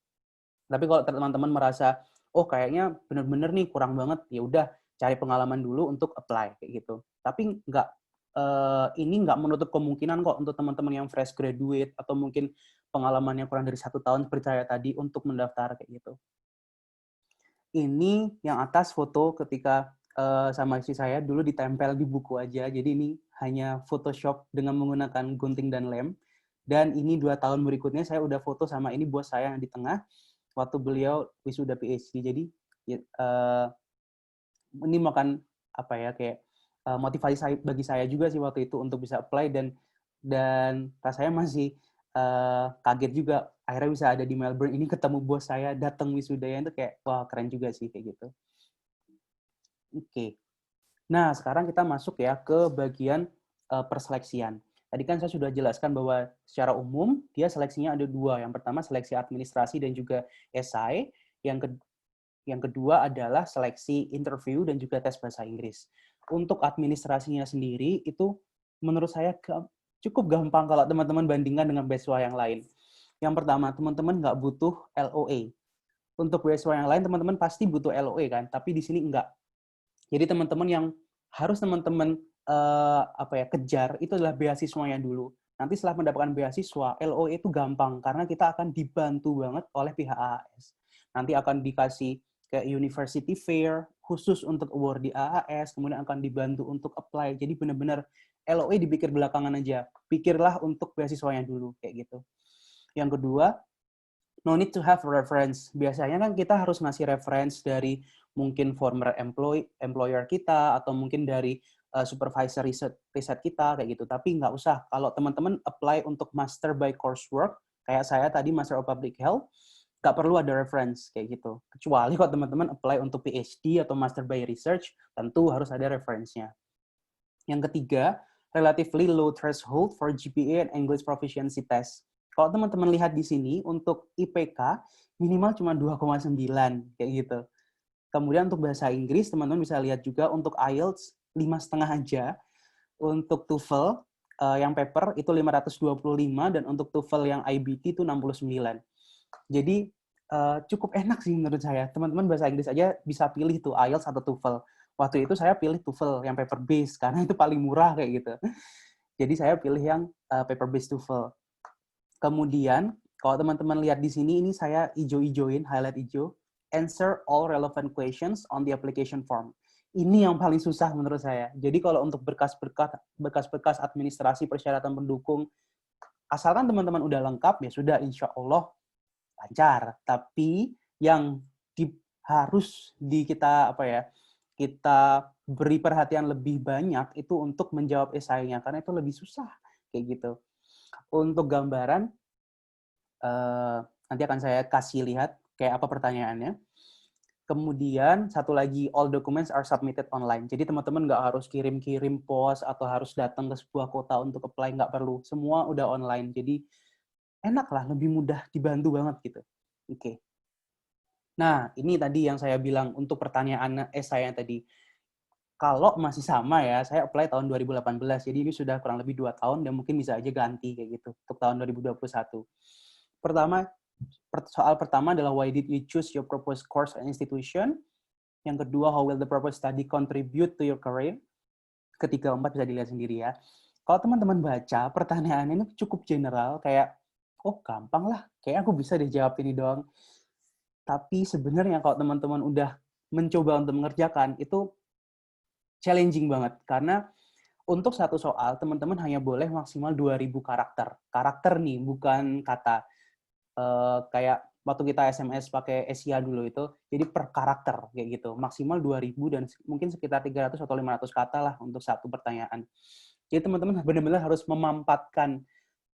Tapi kalau teman-teman merasa kayaknya bener-bener nih kurang banget, ya udah cari pengalaman dulu untuk apply kayak gitu. Tapi ini nggak menutup kemungkinan kok untuk teman-teman yang fresh graduate atau mungkin pengalamannya kurang dari 1 tahun seperti saya tadi untuk mendaftar kayak gitu. Ini yang atas foto ketika sama istri saya dulu ditempel di buku aja. Jadi ini hanya Photoshop dengan menggunakan gunting dan lem. Dan ini 2 tahun berikutnya saya udah foto sama ini bos saya yang di tengah waktu beliau wisuda PhD. Jadi ini makan kayak motivasi bagi saya juga sih waktu itu untuk bisa apply, dan rasanya masih kaget juga akhirnya bisa ada di Melbourne ini, ketemu bos saya datang wisudanya, itu kayak wah keren juga sih kayak gitu. Oke. Nah, sekarang kita masuk ya ke bagian perseleksian. Tadi kan saya sudah jelaskan bahwa secara umum dia seleksinya ada 2. Yang pertama seleksi administrasi dan juga esai. Yang kedua adalah seleksi interview dan juga tes bahasa Inggris. Untuk administrasinya sendiri itu menurut saya cukup gampang kalau teman-teman bandingkan dengan beasiswa yang lain. Yang pertama, teman-teman nggak butuh LOA. Untuk beasiswa yang lain, teman-teman pasti butuh LOA kan, tapi di sini enggak. Jadi teman-teman yang harus teman-teman kejar itu adalah beasiswanya dulu. Nanti setelah mendapatkan beasiswa, LOA itu gampang karena kita akan dibantu banget oleh pihak AAS. Nanti akan dikasih ke university fair khusus untuk award di AAS, kemudian akan dibantu untuk apply. Jadi benar-benar LOA dipikir belakangan aja. Pikirlah untuk beasiswanya dulu kayak gitu. Yang kedua, no need to have reference. Biasanya kan kita harus ngasih reference dari mungkin former employer kita atau mungkin dari supervisor riset kita kayak gitu. Tapi nggak usah. Kalau teman-teman apply untuk master by coursework, kayak saya tadi Master of Public Health, nggak perlu ada reference kayak gitu. Kecuali kalau teman-teman apply untuk PhD atau master by research, tentu harus ada reference-nya. Yang ketiga, relatively low threshold for GPA and English proficiency test. Kalau teman-teman lihat di sini, untuk IPK minimal cuma 2,9 kayak gitu. Kemudian untuk bahasa Inggris, teman-teman bisa lihat juga untuk IELTS 5,5 aja. Untuk TOEFL yang paper itu 525, dan untuk TOEFL yang IBT itu 69. Jadi cukup enak sih menurut saya. Teman-teman bahasa Inggris aja bisa pilih tuh IELTS atau TOEFL. Waktu itu saya pilih TOEFL yang paper based karena itu paling murah kayak gitu. Jadi saya pilih yang paper based TOEFL. Kemudian kalau teman-teman lihat di sini, ini saya hijau-hijauin, highlight hijau. Answer all relevant questions on the application form. Ini yang paling susah menurut saya. Jadi kalau untuk berkas-berkas administrasi persyaratan pendukung, asalkan teman-teman udah lengkap, ya sudah, insya Allah lancar. Tapi yang harus kita beri perhatian lebih banyak itu untuk menjawab esainya, karena itu lebih susah kayak gitu. Untuk gambaran, nanti akan saya kasih lihat kayak apa pertanyaannya. Kemudian satu lagi, all documents are submitted online. Jadi teman-teman nggak harus kirim-kirim pos atau harus datang ke sebuah kota untuk apply, nggak perlu. Semua udah online. Jadi enak lah, lebih mudah, dibantu banget gitu. Oke. Nah, ini tadi yang saya bilang untuk pertanyaan saya tadi. Kalau masih sama ya, saya apply tahun 2018, jadi ini sudah kurang lebih 2 tahun dan mungkin bisa aja ganti kayak gitu untuk tahun 2021. Pertama, soal pertama adalah why did you choose your proposed course and institution? Yang kedua, how will the proposed study contribute to your career? Ketiga, empat bisa dilihat sendiri ya. Kalau teman-teman baca, pertanyaannya ini cukup general, kayak, oh gampang lah, kayak aku bisa dijawab ini doang. Tapi sebenarnya kalau teman-teman udah mencoba untuk mengerjakan, itu challenging banget. Karena untuk satu soal, teman-teman hanya boleh maksimal 2.000 karakter. Karakter nih, bukan kata. Kayak waktu kita SMS pakai Asia dulu itu, jadi per karakter kayak gitu. Maksimal 2.000 dan mungkin sekitar 300 atau 500 kata lah untuk satu pertanyaan. Jadi teman-teman benar-benar harus memampatkan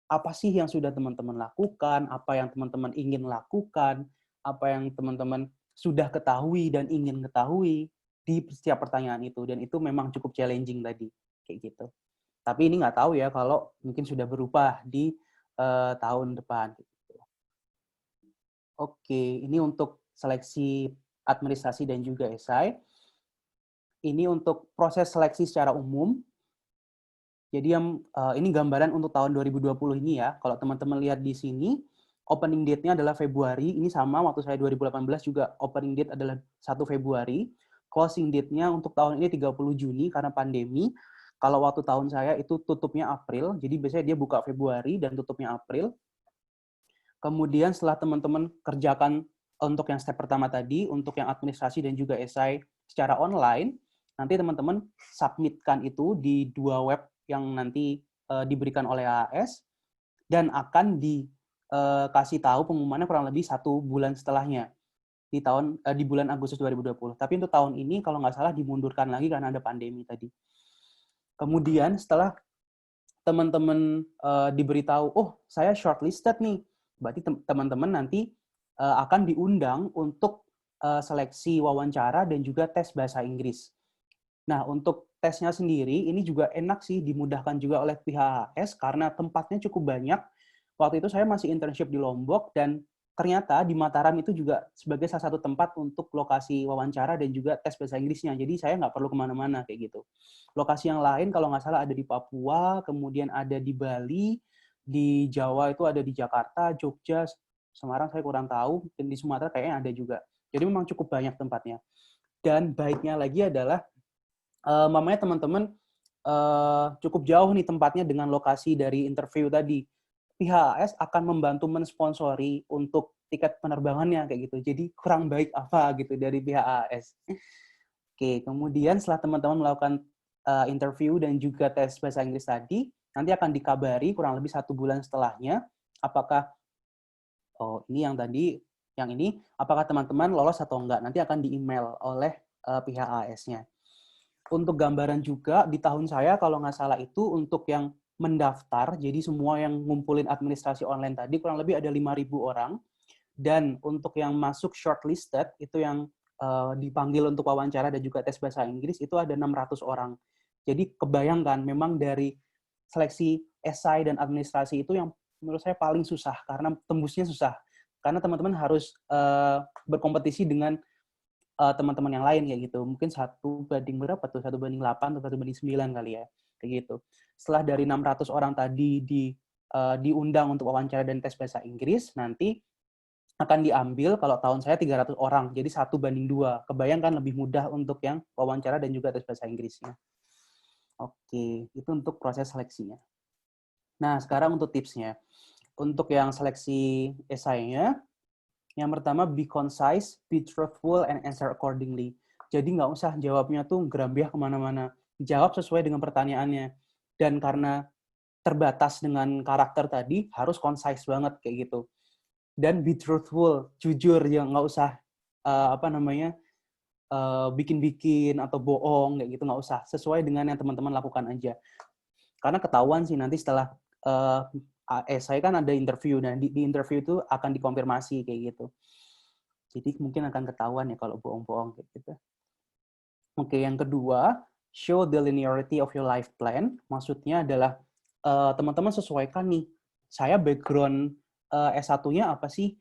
apa sih yang sudah teman-teman lakukan, apa yang teman-teman ingin lakukan, apa yang teman-teman sudah ketahui dan ingin ketahui di setiap pertanyaan itu. Dan itu memang cukup challenging tadi, kayak gitu. Tapi ini nggak tahu ya kalau mungkin sudah berubah di tahun depan. Oke, ini untuk seleksi administrasi dan juga esai. Ini untuk proses seleksi secara umum. Jadi ini gambaran untuk tahun 2020 ini ya. Kalau teman-teman lihat di sini, opening date-nya adalah Februari. Ini sama waktu saya 2018 juga opening date adalah 1 Februari. Closing date-nya untuk tahun ini 30 Juni karena pandemi. Kalau waktu tahun saya itu tutupnya April. Jadi biasanya dia buka Februari dan tutupnya April. Kemudian setelah teman-teman kerjakan untuk yang step pertama tadi, untuk yang administrasi dan juga esai secara online, nanti teman-teman submitkan itu di 2 web yang nanti diberikan oleh AAS, dan akan dikasih tahu pengumumannya kurang lebih 1 bulan setelahnya, di bulan Agustus 2020. Tapi untuk tahun ini, kalau nggak salah, dimundurkan lagi karena ada pandemi tadi. Kemudian setelah teman-teman diberitahu, oh saya shortlisted nih, berarti teman-teman nanti akan diundang untuk seleksi wawancara dan juga tes bahasa Inggris. Nah, untuk tesnya sendiri, ini juga enak sih, dimudahkan juga oleh pihak AAS, karena tempatnya cukup banyak. Waktu itu saya masih internship di Lombok, dan ternyata di Mataram itu juga sebagai salah satu tempat untuk lokasi wawancara dan juga tes bahasa Inggrisnya. Jadi saya nggak perlu kemana-mana kayak gitu. Lokasi yang lain, kalau nggak salah ada di Papua, kemudian ada di Bali, di Jawa itu ada di Jakarta, Jogja, Semarang saya kurang tahu, dan di Sumatera kayaknya ada juga. Jadi memang cukup banyak tempatnya. Dan baiknya lagi adalah, mamanya teman-teman cukup jauh nih tempatnya dengan lokasi dari interview tadi. Pihak AS akan membantu mensponsori untuk tiket penerbangannya kayak gitu. Jadi kurang baik apa gitu dari pihak AS. Oke, kemudian setelah teman-teman melakukan interview dan juga tes bahasa Inggris tadi, nanti akan dikabari kurang lebih 1 bulan setelahnya, apakah, oh ini yang tadi, yang ini, apakah teman-teman lolos atau enggak. Nanti akan di-email oleh pihak AS-nya. Untuk gambaran juga, di tahun saya, kalau nggak salah itu, untuk yang mendaftar, jadi semua yang ngumpulin administrasi online tadi, kurang lebih ada 5.000 orang, dan untuk yang masuk shortlisted, itu yang dipanggil untuk wawancara dan juga tes bahasa Inggris, itu ada 600 orang. Jadi kebayangkan, memang dari seleksi esai dan administrasi itu yang menurut saya paling susah, karena tembusnya susah. Karena teman-teman harus berkompetisi dengan teman-teman yang lain kayak gitu. Mungkin 1 banding berapa tuh? 1 banding 8 atau 1 banding 9 kali ya. Kayak gitu. Setelah dari 600 orang tadi diundang untuk wawancara dan tes bahasa Inggris, nanti akan diambil, kalau tahun saya 300 orang. Jadi 1 banding 2. Kebayangkan lebih mudah untuk yang wawancara dan juga tes bahasa Inggrisnya. Oke, itu untuk proses seleksinya. Nah, sekarang untuk tipsnya. Untuk yang seleksi esainya, yang pertama, be concise, be truthful, and answer accordingly. Jadi nggak usah jawabnya tuh gerambiah kemana-mana. Jawab sesuai dengan pertanyaannya. Dan karena terbatas dengan karakter tadi, harus concise banget kayak gitu. Dan be truthful, jujur, ya nggak usah bikin-bikin atau bohong kayak gitu, nggak usah. Sesuai dengan yang teman-teman lakukan aja. Karena ketahuan sih nanti setelah esai kan ada interview, dan di interview itu akan dikonfirmasi kayak gitu. Jadi mungkin akan ketahuan ya kalau bohong-bohong kayak gitu. Oke, yang kedua, show the linearity of your life plan. Maksudnya adalah teman-teman sesuaikan nih, saya background S1-nya apa sih,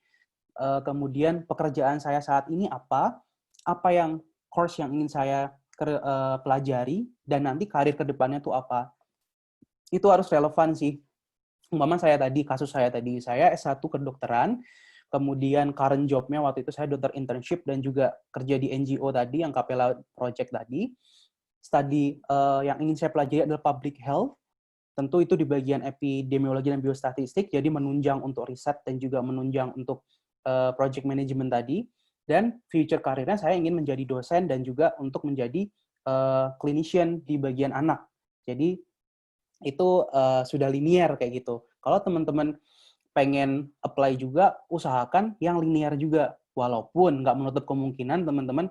kemudian pekerjaan saya saat ini apa yang course yang ingin saya pelajari, dan nanti karir ke depannya tuh apa. Itu harus relevan sih. Umpama kasus saya tadi, saya S1 kedokteran, kemudian current job-nya waktu itu saya dokter internship dan juga kerja di NGO tadi, yang Capella Project tadi. Studi yang ingin saya pelajari adalah public health, tentu itu di bagian epidemiologi dan biostatistik, jadi menunjang untuk riset dan juga menunjang untuk project management tadi. Dan future karirnya saya ingin menjadi dosen dan juga untuk menjadi clinician di bagian anak. Jadi itu sudah linear kayak gitu. Kalau teman-teman pengen apply juga, usahakan yang linear juga. Walaupun nggak menutup kemungkinan teman-teman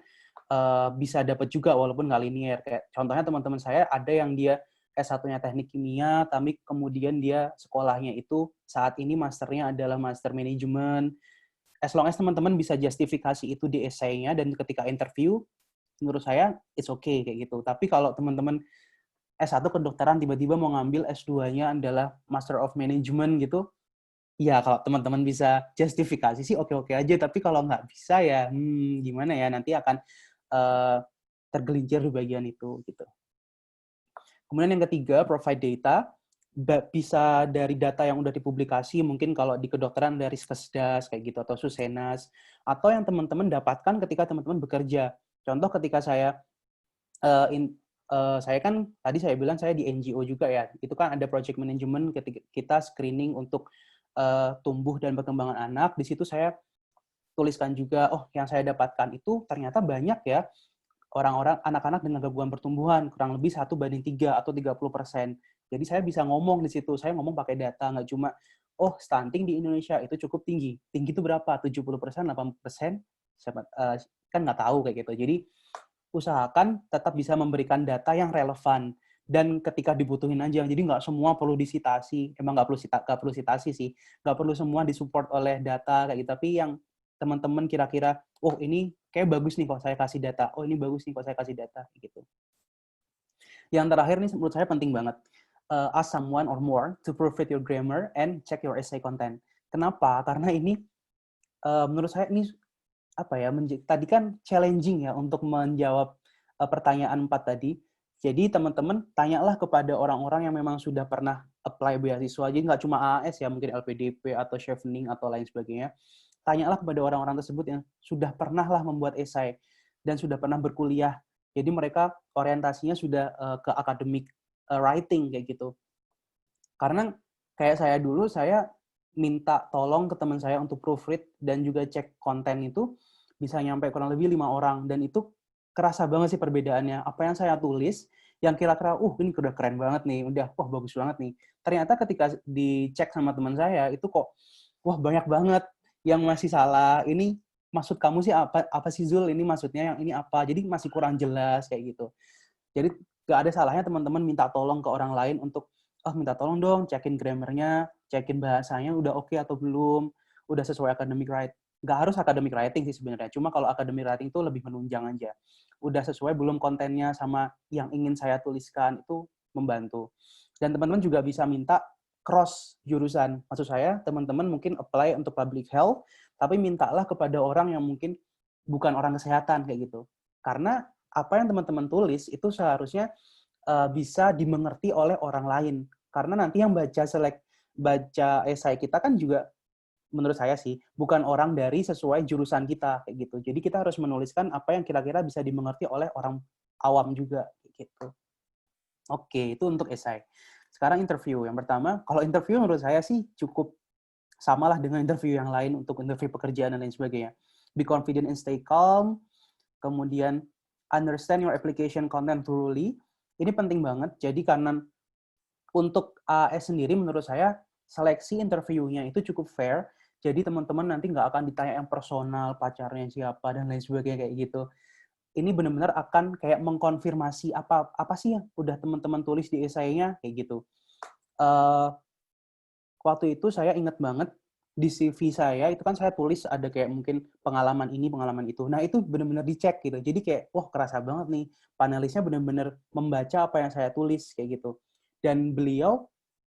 bisa dapat juga walaupun nggak linear. Kayak contohnya teman-teman saya ada yang dia S1-nya teknik kimia, tapi kemudian dia sekolahnya itu saat ini masternya adalah master manajemen. As long as teman-teman bisa justifikasi itu di esainya dan ketika interview, menurut saya it's okay kayak gitu. Tapi kalau teman-teman S1 kedokteran tiba-tiba mau ngambil S2-nya adalah Master of Management gitu, ya kalau teman-teman bisa justifikasi sih oke-oke aja, tapi kalau nggak bisa ya gimana ya, nanti akan tergelincir di bagian itu gitu. Kemudian yang ketiga, provide data. Bisa dari data yang udah dipublikasi, mungkin kalau di kedokteran dari Skesdas kayak gitu, atau Susenas, atau yang teman-teman dapatkan ketika teman-teman bekerja. Contoh ketika saya kan tadi saya bilang saya di NGO juga ya, itu kan ada project management ketika kita screening untuk tumbuh dan perkembangan anak. Di situ saya tuliskan juga, oh yang saya dapatkan itu ternyata banyak ya orang-orang anak-anak dengan gangguan pertumbuhan, kurang lebih 1:3 atau 30%. Jadi saya bisa ngomong di situ, saya ngomong pakai data, nggak cuma, oh stunting di Indonesia itu cukup tinggi. Tinggi itu berapa? 70%, 80%? Kan nggak tahu kayak gitu. Jadi usahakan tetap bisa memberikan data yang relevan. Dan ketika dibutuhin aja, jadi nggak semua perlu disitasi. Emang nggak perlu citasi sih. Nggak perlu semua disupport oleh data kayak gitu. Tapi yang teman-teman kira-kira, oh ini kayak bagus nih kalau saya kasih data. Oh ini bagus nih kalau saya kasih data. Gitu. Yang terakhir nih menurut saya penting banget. Ask someone or more to proofread your grammar and check your essay content. Kenapa? Karena ini menurut saya ini tadi kan challenging ya untuk menjawab pertanyaan 4 tadi. Jadi teman-teman tanyalah kepada orang-orang yang memang sudah pernah apply beasiswa. Jadi nggak cuma AAS ya, mungkin LPDP atau Chevening atau lain sebagainya. Tanyalah kepada orang-orang tersebut yang sudah pernah lah membuat esai dan sudah pernah berkuliah. Jadi mereka orientasinya sudah ke academic writing kayak gitu. Karena kayak saya dulu, saya minta tolong ke teman saya untuk proofread dan juga cek konten itu bisa nyampe kurang lebih 5 orang. Dan itu kerasa banget sih perbedaannya. Apa yang saya tulis, yang kira-kira, ini udah keren banget nih, udah, bagus banget nih. Ternyata ketika dicek sama teman saya, itu kok, banyak banget yang masih salah. Ini maksud kamu sih apa sih Zul? Ini maksudnya yang ini apa? Jadi masih kurang jelas kayak gitu. Jadi gak ada salahnya teman-teman minta tolong ke orang lain untuk, minta tolong dong, cekin grammarnya, cekin bahasanya udah oke atau belum, udah sesuai academic writing. Gak harus academic writing sih sebenarnya, cuma kalau academic writing itu lebih menunjang aja. Udah sesuai belum kontennya sama yang ingin saya tuliskan, itu membantu. Dan teman-teman juga bisa minta cross jurusan. Maksud saya, teman-teman mungkin apply untuk public health, tapi mintalah kepada orang yang mungkin bukan orang kesehatan kayak gitu. Karena apa yang teman-teman tulis itu seharusnya bisa dimengerti oleh orang lain. Karena nanti yang baca esai kita kan juga, menurut saya sih, bukan orang dari sesuai jurusan kita kayak gitu. Jadi kita harus menuliskan apa yang kira-kira bisa dimengerti oleh orang awam juga gitu. Oke, itu untuk esai. Sekarang interview. Yang pertama, kalau interview menurut saya sih cukup samalah dengan interview yang lain untuk interview pekerjaan dan lain sebagainya. Be confident and stay calm. Kemudian understand your application content thoroughly. Ini penting banget. Jadi karena untuk AS sendiri menurut saya seleksi interviewnya itu cukup fair. Jadi teman-teman nanti nggak akan ditanya yang personal, pacarnya siapa, dan lain sebagainya kayak gitu. Ini benar-benar akan kayak mengkonfirmasi apa sih yang udah teman-teman tulis di esainya kayak gitu. waktu itu saya ingat banget di CV saya itu kan saya tulis ada kayak mungkin pengalaman ini, pengalaman itu. Nah, itu benar-benar dicek gitu. Jadi kayak, wah kerasa banget nih, panelisnya benar-benar membaca apa yang saya tulis kayak gitu. Dan beliau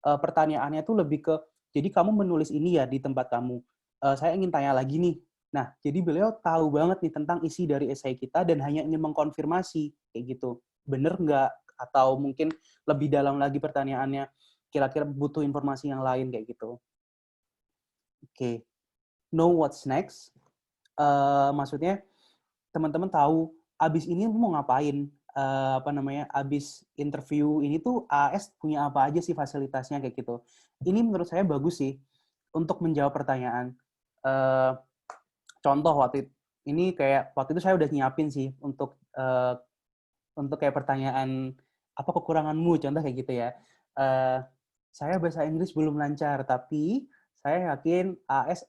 pertanyaannya tuh lebih ke, jadi kamu menulis ini ya di tempat kamu. Saya ingin tanya lagi nih. Nah, jadi beliau tahu banget nih tentang isi dari esai kita dan hanya ingin mengkonfirmasi kayak gitu. Bener nggak? Atau mungkin lebih dalam lagi pertanyaannya, kira-kira butuh informasi yang lain kayak gitu. Oke. Know what's next? Maksudnya teman-teman tahu abis ini mau ngapain? Abis interview ini tuh AS punya apa aja sih fasilitasnya kayak gitu. Ini menurut saya bagus sih untuk menjawab pertanyaan. Contoh waktu itu saya udah nyiapin sih untuk kayak pertanyaan apa kekuranganmu, contoh kayak gitu ya. Saya bahasa Inggris belum lancar, tapi saya yakin AS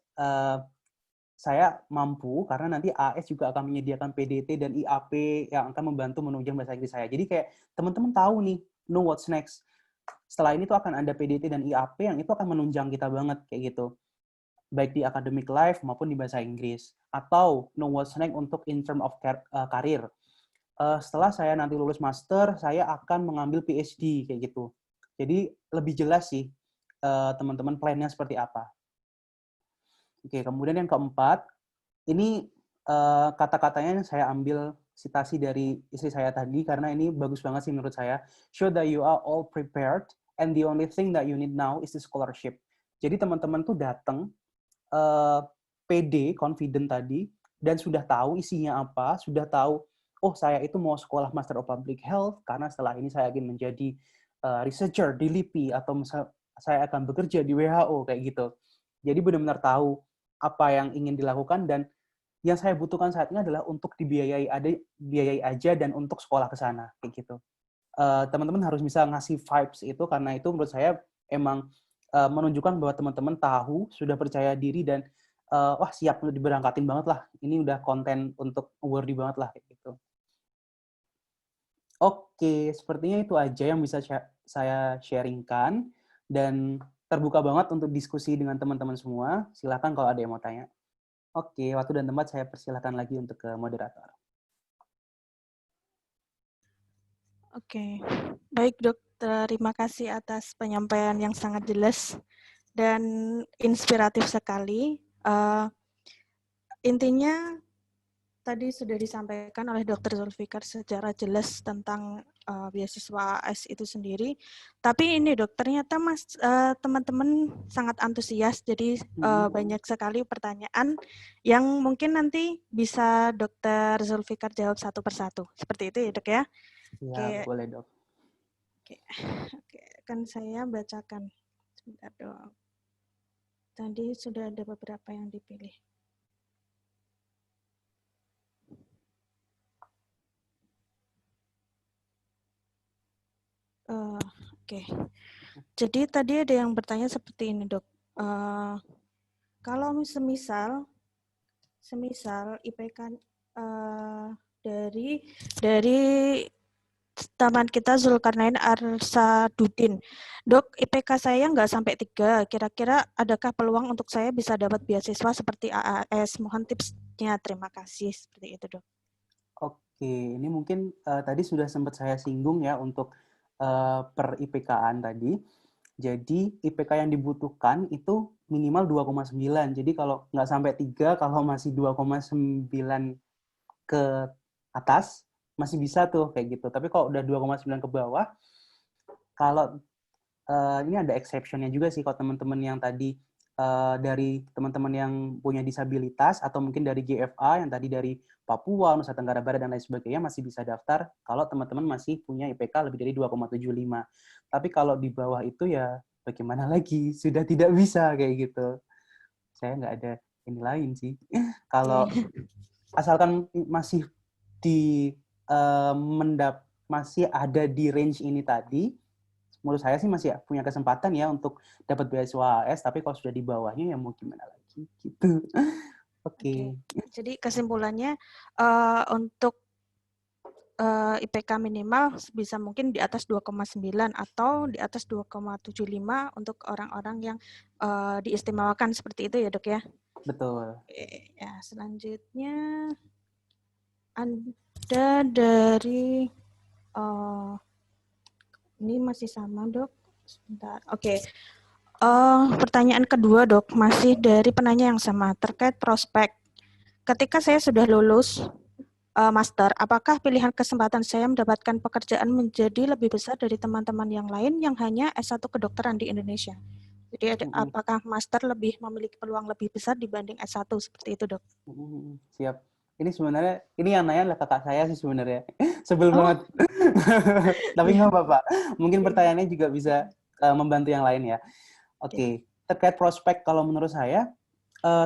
saya mampu karena nanti AS juga akan menyediakan PDT dan IAP yang akan membantu menunjang bahasa Inggris saya. Jadi kayak teman-teman tahu nih, know what's next. Setelah ini tuh akan ada PDT dan IAP yang itu akan menunjang kita banget kayak gitu. Baik di academic life maupun di bahasa Inggris. Atau know what's next untuk in term of career. Setelah saya nanti lulus master, saya akan mengambil PhD kayak gitu. Jadi lebih jelas sih teman-teman plan-nya seperti apa. Oke, kemudian yang keempat, ini kata-katanya saya ambil citasi dari istri saya tadi karena ini bagus banget sih menurut saya. Show that you are all prepared and the only thing that you need now is the scholarship. Jadi teman-teman tuh datang pede, confident tadi, dan sudah tahu isinya apa, sudah tahu, oh saya itu mau sekolah Master of Public Health karena setelah ini saya ingin menjadi researcher di LIPI atau saya akan bekerja di WHO kayak gitu. Jadi benar-benar tahu apa yang ingin dilakukan dan yang saya butuhkan saat ini adalah untuk dibiayai aja dan untuk sekolah ke sana kayak gitu. Teman-teman harus bisa ngasih vibes itu karena itu menurut saya emang menunjukkan bahwa teman-teman tahu, sudah percaya diri dan wah siap untuk diberangkatin banget lah. Ini udah konten untuk worthy banget lah kayak gitu. Oke, sepertinya itu aja yang bisa saya sharingkan dan terbuka banget untuk diskusi dengan teman-teman semua. Silakan kalau ada yang mau tanya. Oke, waktu dan tempat saya persilakan lagi untuk ke moderator. Oke, baik Dok. Terima kasih atas penyampaian yang sangat jelas dan inspiratif sekali. Intinya tadi sudah disampaikan oleh Dr. Zulfikar secara jelas tentang beasiswa AS itu sendiri. Tapi ini Dok, ternyata teman-teman sangat antusias, jadi banyak sekali pertanyaan yang mungkin nanti bisa Dr. Zulfikar jawab satu persatu. Seperti itu ya Dok ya? Ya, boleh Dok. Oke, akan saya bacakan. Sebentar Dok. Tadi sudah ada beberapa yang dipilih. Oke. Jadi tadi ada yang bertanya seperti ini Dok. Kalau semisal IPK dari teman kita Zulkarnain Arsadudin. Dok, IPK saya nggak sampai 3. Kira-kira adakah peluang untuk saya bisa dapat beasiswa seperti AAS? Mohon tipsnya. Terima kasih. Seperti itu, Dok. Oke, ini mungkin tadi sudah sempat saya singgung ya untuk per IPK-an tadi. Jadi IPK yang dibutuhkan itu minimal 2,9. Jadi kalau nggak sampai 3, kalau masih 2,9 ke atas, masih bisa tuh kayak gitu. Tapi kalau udah 2,9 ke bawah, kalau ini ada exception-nya juga sih kalau teman-teman yang tadi dari teman-teman yang punya disabilitas atau mungkin dari GFA yang tadi dari Papua, Nusa Tenggara Barat dan lain sebagainya masih bisa daftar kalau teman-teman masih punya IPK lebih dari 2,75. Tapi kalau di bawah itu ya bagaimana lagi? Sudah tidak bisa kayak gitu. Saya nggak ada ini lain sih. Kalau asalkan masih di masih ada di range ini tadi, menurut saya sih masih punya kesempatan ya untuk dapat beasiswa AS, tapi kalau sudah di bawahnya ya mau gimana lagi gitu. Oke. Jadi kesimpulannya untuk IPK minimal sebisa mungkin di atas 2,9 atau di atas 2,75 untuk orang-orang yang diistimewakan seperti itu ya dok ya. Betul. Ya, selanjutnya ada dari ini masih sama dok. Sebentar. Oke. Pertanyaan kedua dok, masih dari penanya yang sama terkait prospek. Ketika saya sudah lulus master, apakah pilihan kesempatan saya mendapatkan pekerjaan menjadi lebih besar dari teman-teman yang lain yang hanya S1 kedokteran di Indonesia? Jadi apakah master lebih memiliki peluang lebih besar dibanding S1 seperti itu, Dok? Siap. Ini sebenarnya, ini yang nanya adalah kakak saya sih sebenarnya. Sebel banget. Tapi nggak apa-apa. Mungkin pertanyaannya juga bisa membantu yang lain ya. Oke. Terkait prospek, kalau menurut saya,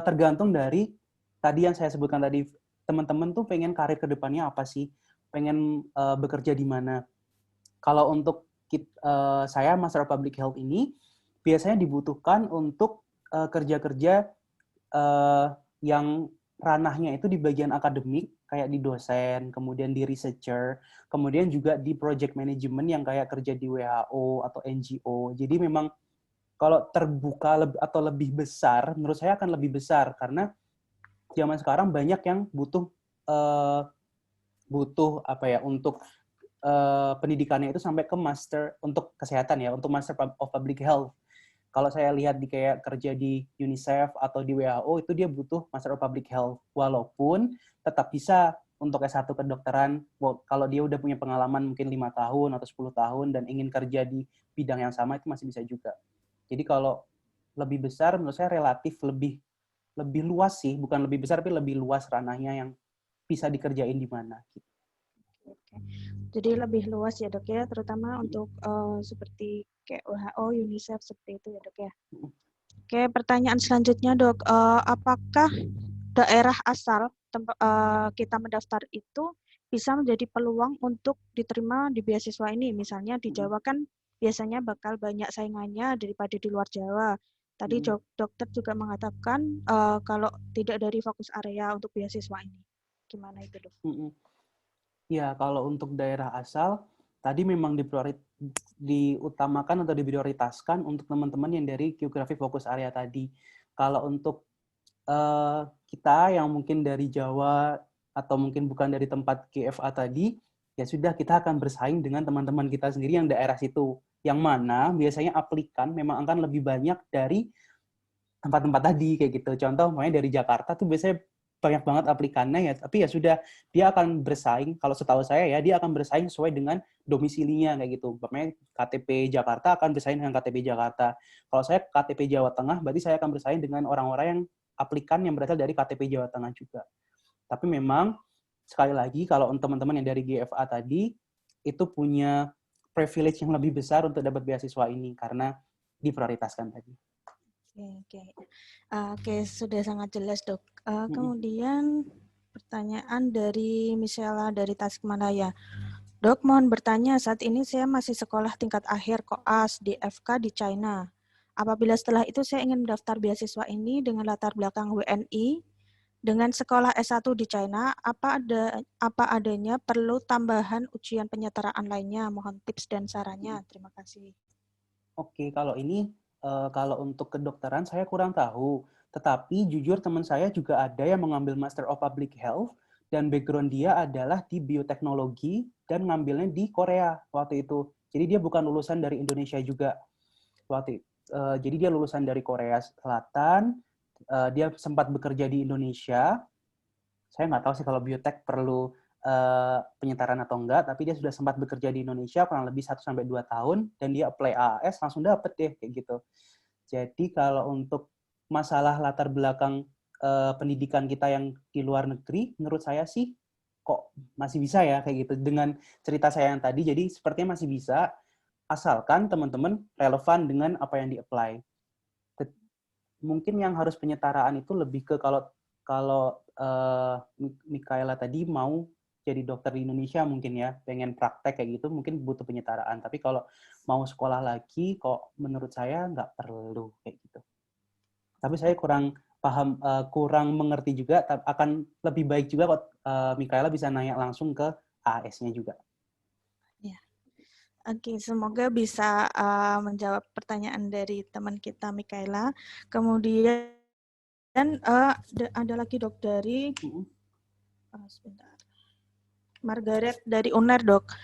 tergantung dari tadi yang saya sebutkan tadi, teman-teman tuh pengen karir ke depannya apa sih? Pengen bekerja di mana? Kalau untuk saya, Master of Public Health ini, biasanya dibutuhkan untuk kerja-kerja yang ranahnya itu di bagian akademik, kayak di dosen, kemudian di researcher, kemudian juga di project management yang kayak kerja di WHO atau NGO. Jadi memang kalau terbuka atau lebih besar, menurut saya akan lebih besar, karena zaman sekarang banyak yang butuh apa ya, untuk pendidikannya itu sampai ke master untuk kesehatan ya, untuk Master of Public Health. Kalau saya lihat di kayak kerja di UNICEF atau di WHO, itu dia butuh Master of Public Health. Walaupun tetap bisa untuk S1 kedokteran, kalau dia udah punya pengalaman mungkin 5 tahun atau 10 tahun dan ingin kerja di bidang yang sama, itu masih bisa juga. Jadi kalau lebih besar, menurut saya relatif lebih luas sih, bukan lebih besar, tapi lebih luas ranahnya yang bisa dikerjain di mana. Jadi lebih luas ya dok ya, terutama untuk seperti kayak WHO, UNICEF seperti itu ya dok ya. Oke, pertanyaan selanjutnya dok, apakah daerah asal kita mendaftar itu bisa menjadi peluang untuk diterima di beasiswa ini? Misalnya di Jawa kan biasanya bakal banyak saingannya daripada di luar Jawa. Tadi dokter juga mengatakan kalau tidak dari fokus area untuk beasiswa ini. Gimana itu dok? Ya, kalau untuk daerah asal, tadi memang diutamakan atau diprioritaskan untuk teman-teman yang dari geografi fokus area tadi. Kalau untuk kita yang mungkin dari Jawa atau mungkin bukan dari tempat GFA tadi, ya sudah, kita akan bersaing dengan teman-teman kita sendiri yang daerah situ. Yang mana biasanya aplikan memang akan lebih banyak dari tempat-tempat tadi, kayak gitu. Contoh, makanya dari Jakarta tuh biasanya banyak banget aplikannya ya, tapi ya sudah, dia akan bersaing, kalau setahu saya ya, dia akan bersaing sesuai dengan domisilinya kayak gitu. Makanya KTP Jakarta akan bersaing dengan KTP Jakarta. Kalau saya KTP Jawa Tengah, berarti saya akan bersaing dengan orang-orang yang aplikan yang berasal dari KTP Jawa Tengah juga. Tapi memang sekali lagi kalau teman-teman yang dari GFA tadi itu punya privilege yang lebih besar untuk dapat beasiswa ini karena diprioritaskan tadi. Oke, sudah sangat jelas dok. Kemudian pertanyaan dari Michela dari Tasikmalaya. Dok, mohon bertanya, saat ini saya masih sekolah tingkat akhir koas di FK di China. Apabila setelah itu saya ingin mendaftar beasiswa ini dengan latar belakang WNI, dengan sekolah S1 di China, apa adanya perlu tambahan ujian penyetaraan lainnya? Mohon tips dan sarannya. Terima kasih. Oke, kalau ini kalau untuk kedokteran saya kurang tahu, tetapi jujur teman saya juga ada yang mengambil Master of Public Health dan background dia adalah di bioteknologi dan ngambilnya di Korea waktu itu. Jadi dia bukan lulusan dari Indonesia juga waktu itu. Jadi dia lulusan dari Korea Selatan. Dia sempat bekerja di Indonesia. Saya nggak tahu sih kalau biotek perlu penyetaraan atau enggak, tapi dia sudah sempat bekerja di Indonesia kurang lebih 1-2 tahun, dan dia apply AAS, langsung dapet deh, kayak gitu. Jadi kalau untuk masalah latar belakang pendidikan kita yang di luar negeri, menurut saya sih kok masih bisa ya, kayak gitu. Dengan cerita saya yang tadi, jadi sepertinya masih bisa, asalkan teman-teman relevan dengan apa yang di-apply. Mungkin yang harus penyetaraan itu lebih ke kalau Mikaela tadi mau jadi dokter di Indonesia mungkin ya, pengen praktek kayak gitu, mungkin butuh penyetaraan. Tapi kalau mau sekolah lagi, kok menurut saya nggak perlu kayak gitu. Tapi saya kurang mengerti juga, akan lebih baik juga kok Mikaela bisa nanya langsung ke AS-nya juga. Oke, semoga bisa menjawab pertanyaan dari teman kita Mikaela. Kemudian ada lagi dok dari sebentar, Margaret dari UNER dok.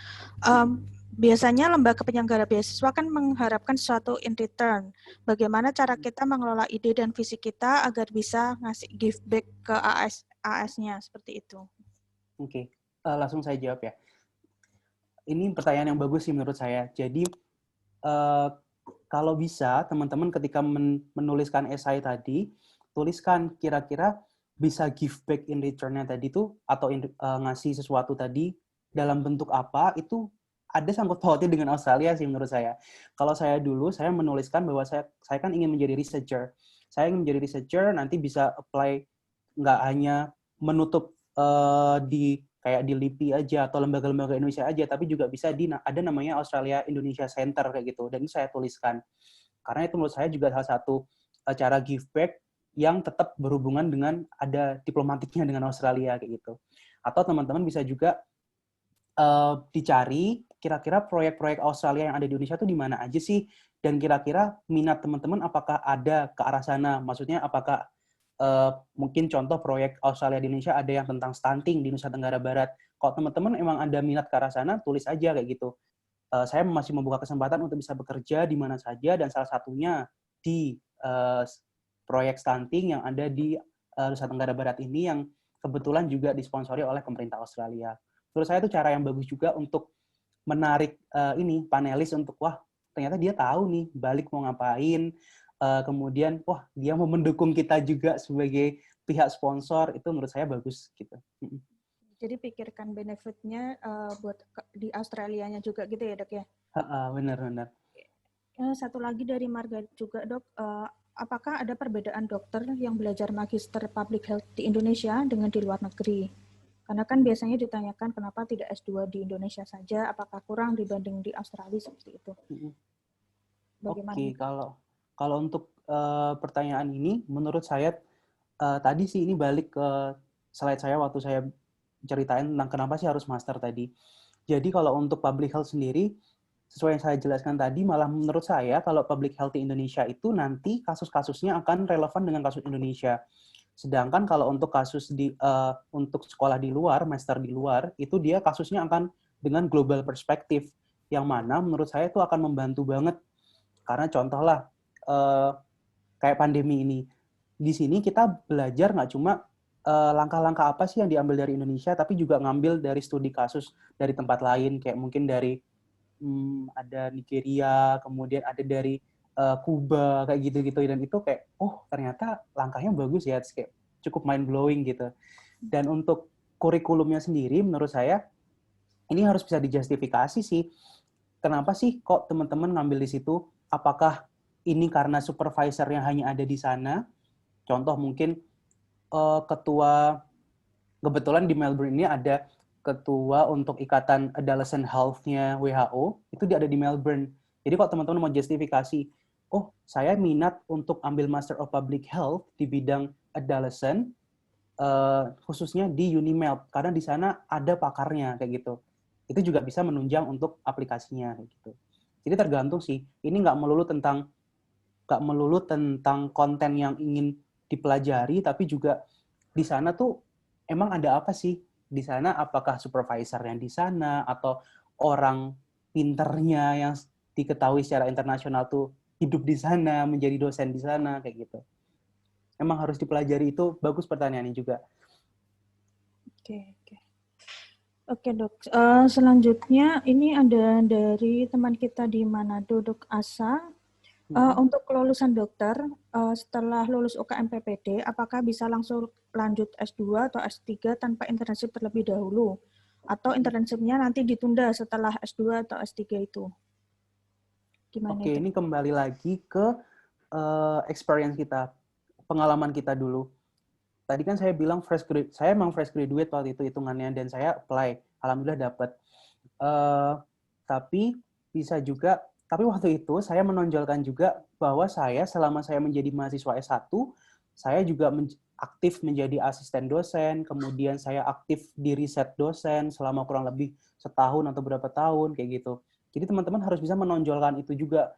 Biasanya lembaga penyelenggara beasiswa kan mengharapkan sesuatu in return. Bagaimana cara kita mengelola ide dan visi kita agar bisa ngasih give back ke AS-nya seperti itu? Oke, langsung saya jawab ya. Ini pertanyaan yang bagus sih menurut saya. Jadi kalau bisa teman-teman ketika menuliskan esai tadi, tuliskan kira-kira bisa give back in return-nya tadi tuh atau ngasih sesuatu tadi dalam bentuk apa, itu ada sangkut pautnya dengan Australia sih menurut saya. Kalau saya dulu, saya menuliskan bahwa saya kan ingin menjadi researcher. Saya ingin menjadi researcher, nanti bisa apply nggak hanya menutup di kayak di LIPI aja atau lembaga-lembaga Indonesia aja, tapi juga bisa ada namanya Australia Indonesia Center kayak gitu. Dan ini saya tuliskan. Karena itu menurut saya juga salah satu cara give back yang tetap berhubungan dengan ada diplomatiknya dengan Australia kayak gitu. Atau teman-teman bisa juga dicari kira-kira proyek-proyek Australia yang ada di Indonesia itu di mana aja sih, dan kira-kira minat teman-teman apakah ada ke arah sana. Maksudnya apakah mungkin contoh proyek Australia di Indonesia ada yang tentang stunting di Nusa Tenggara Barat. Kalau teman-teman emang ada minat ke arah sana, tulis aja kayak gitu. Saya masih membuka kesempatan untuk bisa bekerja di mana saja, dan salah satunya di proyek stunting yang ada di Nusa Tenggara Barat ini yang kebetulan juga disponsori oleh pemerintah Australia. Menurut saya itu cara yang bagus juga untuk menarik panelis untuk, wah ternyata dia tahu nih balik mau ngapain, kemudian wah dia mau mendukung kita juga sebagai pihak sponsor, itu menurut saya bagus gitu. Jadi pikirkan benefitnya buat di Australianya juga gitu ya dok ya? Benar. Satu lagi dari Margaret juga dok, apakah ada perbedaan dokter yang belajar magister public health di Indonesia dengan di luar negeri? Karena kan biasanya ditanyakan kenapa tidak S2 di Indonesia saja, apakah kurang dibanding di Australia seperti itu? Bagaimana? Oke, kalau untuk pertanyaan ini, menurut saya tadi sih ini balik ke slide saya waktu saya ceritain tentang kenapa sih harus master tadi. Jadi kalau untuk public health sendiri, sesuai yang saya jelaskan tadi, malah menurut saya kalau public health di Indonesia itu nanti kasus-kasusnya akan relevan dengan kasus Indonesia. Sedangkan kalau untuk kasus untuk sekolah di luar, master di luar, itu dia kasusnya akan dengan global perspektif, yang mana menurut saya itu akan membantu banget. Karena contohlah, kayak pandemi ini, di sini kita belajar nggak cuma langkah-langkah apa sih yang diambil dari Indonesia, tapi juga ngambil dari studi kasus dari tempat lain, kayak mungkin dari ada Nigeria, kemudian ada dari Kuba, kayak gitu-gitu, dan itu kayak, oh ternyata langkahnya bagus ya, kayak cukup mind blowing gitu. Dan untuk kurikulumnya sendiri, menurut saya ini harus bisa dijustifikasi sih. Kenapa sih kok teman-teman ngambil di situ? Apakah ini karena supervisor yang hanya ada di sana? Contoh mungkin kebetulan di Melbourne ini ada ketua untuk Ikatan Adolescent Health-nya WHO, itu dia ada di Melbourne. Jadi kalau teman-teman mau justifikasi, oh saya minat untuk ambil Master of Public Health di bidang adolescent, khususnya di Unimelb, karena di sana ada pakarnya kayak gitu. Itu juga bisa menunjang untuk aplikasinya kayak gitu. Jadi tergantung sih, ini nggak melulu tentang konten yang ingin dipelajari, tapi juga di sana tuh emang ada apa sih di sana, apakah supervisor yang di sana atau orang pinternya yang diketahui secara internasional tuh hidup di sana, menjadi dosen di sana kayak gitu. Emang harus dipelajari, itu bagus pertanyaannya juga. Oke dok, selanjutnya ini ada dari teman kita di Manado, Dok Asa. Untuk kelulusan dokter, setelah lulus UKM PPD, apakah bisa langsung lanjut S2 atau S3 tanpa internship terlebih dahulu? Atau internshipnya nanti ditunda setelah S2 atau S3 itu? Gimana Oke, itu? ini kembali lagi ke experience kita, pengalaman kita dulu. Tadi kan saya bilang saya emang fresh graduate waktu itu hitungannya, dan saya apply, alhamdulillah dapat. Tapi waktu itu saya menonjolkan juga bahwa saya selama saya menjadi mahasiswa S1, saya juga aktif menjadi asisten dosen, kemudian saya aktif di riset dosen selama kurang lebih setahun atau berapa tahun, kayak gitu. Jadi teman-teman harus bisa menonjolkan itu juga.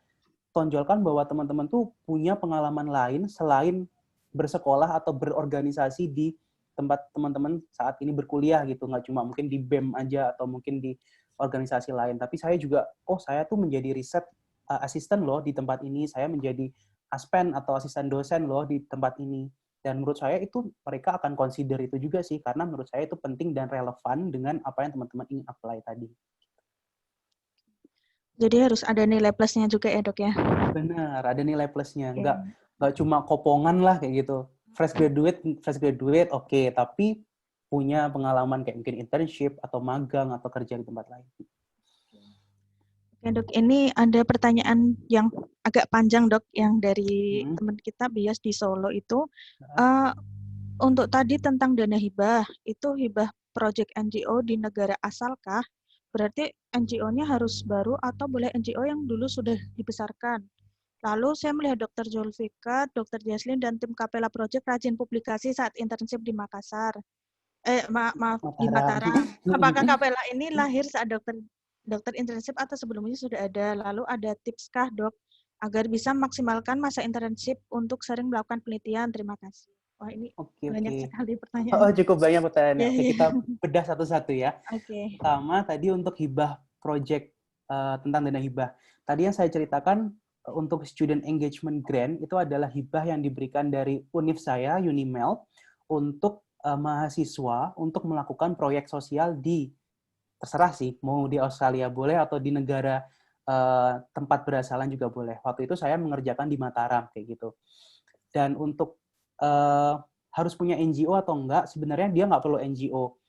Tonjolkan bahwa teman-teman tuh punya pengalaman lain selain bersekolah atau berorganisasi di tempat teman-teman saat ini berkuliah gitu. Nggak cuma mungkin di BEM aja atau mungkin di organisasi lain. Tapi saya juga, saya tuh menjadi riset asisten loh di tempat ini. Saya menjadi aspen atau asisten dosen loh di tempat ini. Dan menurut saya itu mereka akan consider itu juga sih, karena menurut saya itu penting dan relevan dengan apa yang teman-teman ingin apply tadi. Jadi harus ada nilai plusnya juga ya dok ya? Benar, ada nilai plusnya. Oke. Nggak cuma kopongan lah kayak gitu. Fresh graduate oke, tapi punya pengalaman kayak mungkin internship atau magang atau kerja di tempat lain. Oke dok, ini ada pertanyaan yang agak panjang dok, yang dari teman kita bias di Solo itu. Untuk tadi tentang dana hibah, itu hibah project NGO di negara asalkah? Berarti NGO-nya harus baru atau boleh NGO yang dulu sudah dibesarkan? Lalu saya melihat Dr. Zulfikar, Dr. Jaslin, dan tim Kapela Project rajin publikasi saat internship di Makassar. Maaf, di Mataram. Apakah Kapela ini lahir saat dokter internship atau sebelumnya sudah ada? Lalu ada tips kah dok agar bisa maksimalkan masa internship untuk sering melakukan penelitian? Terima kasih. Wah ini banyak sekali pertanyaan. Cukup banyak pertanyaannya. Oke, kita bedah satu-satu ya. Oke. Pertama tadi untuk hibah project tentang dana hibah. Tadi yang saya ceritakan untuk student engagement grant itu adalah hibah yang diberikan dari univ saya, Unimel, untuk mahasiswa untuk melakukan proyek sosial di, terserah sih, mau di Australia boleh atau di negara tempat berasalan juga boleh. Waktu itu saya mengerjakan di Mataram kayak gitu. Dan untuk harus punya NGO atau enggak, sebenarnya dia nggak perlu NGO.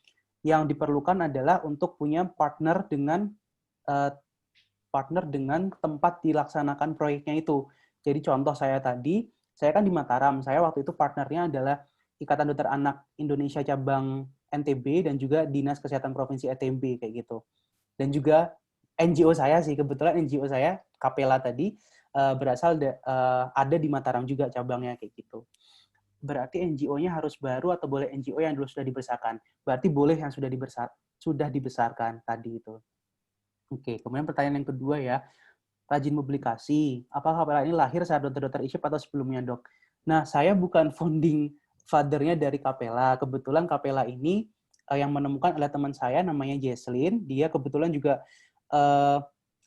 Yang diperlukan adalah untuk punya partner dengan tempat dilaksanakan proyeknya itu. Jadi contoh saya tadi, saya kan di Mataram, saya waktu itu partnernya adalah Ikatan Dokter Anak Indonesia Cabang NTB dan juga Dinas Kesehatan Provinsi NTB kayak gitu. Dan juga NGO saya sih, kebetulan NGO saya, Kapela tadi, berasal ada di Mataram juga cabangnya kayak gitu. Berarti NGO-nya harus baru atau boleh NGO yang dulu sudah dibesarkan? Berarti boleh yang sudah dibesarkan tadi itu. Oke, kemudian pertanyaan yang kedua ya, rajin publikasi. Apakah Kapela ini lahir saat dokter-dokter ISYP atau sebelumnya, dok? Nah, saya bukan founding father-nya dari Kapela. Kebetulan Kapela ini yang menemukan adalah teman saya, namanya Jaslin. Dia kebetulan juga,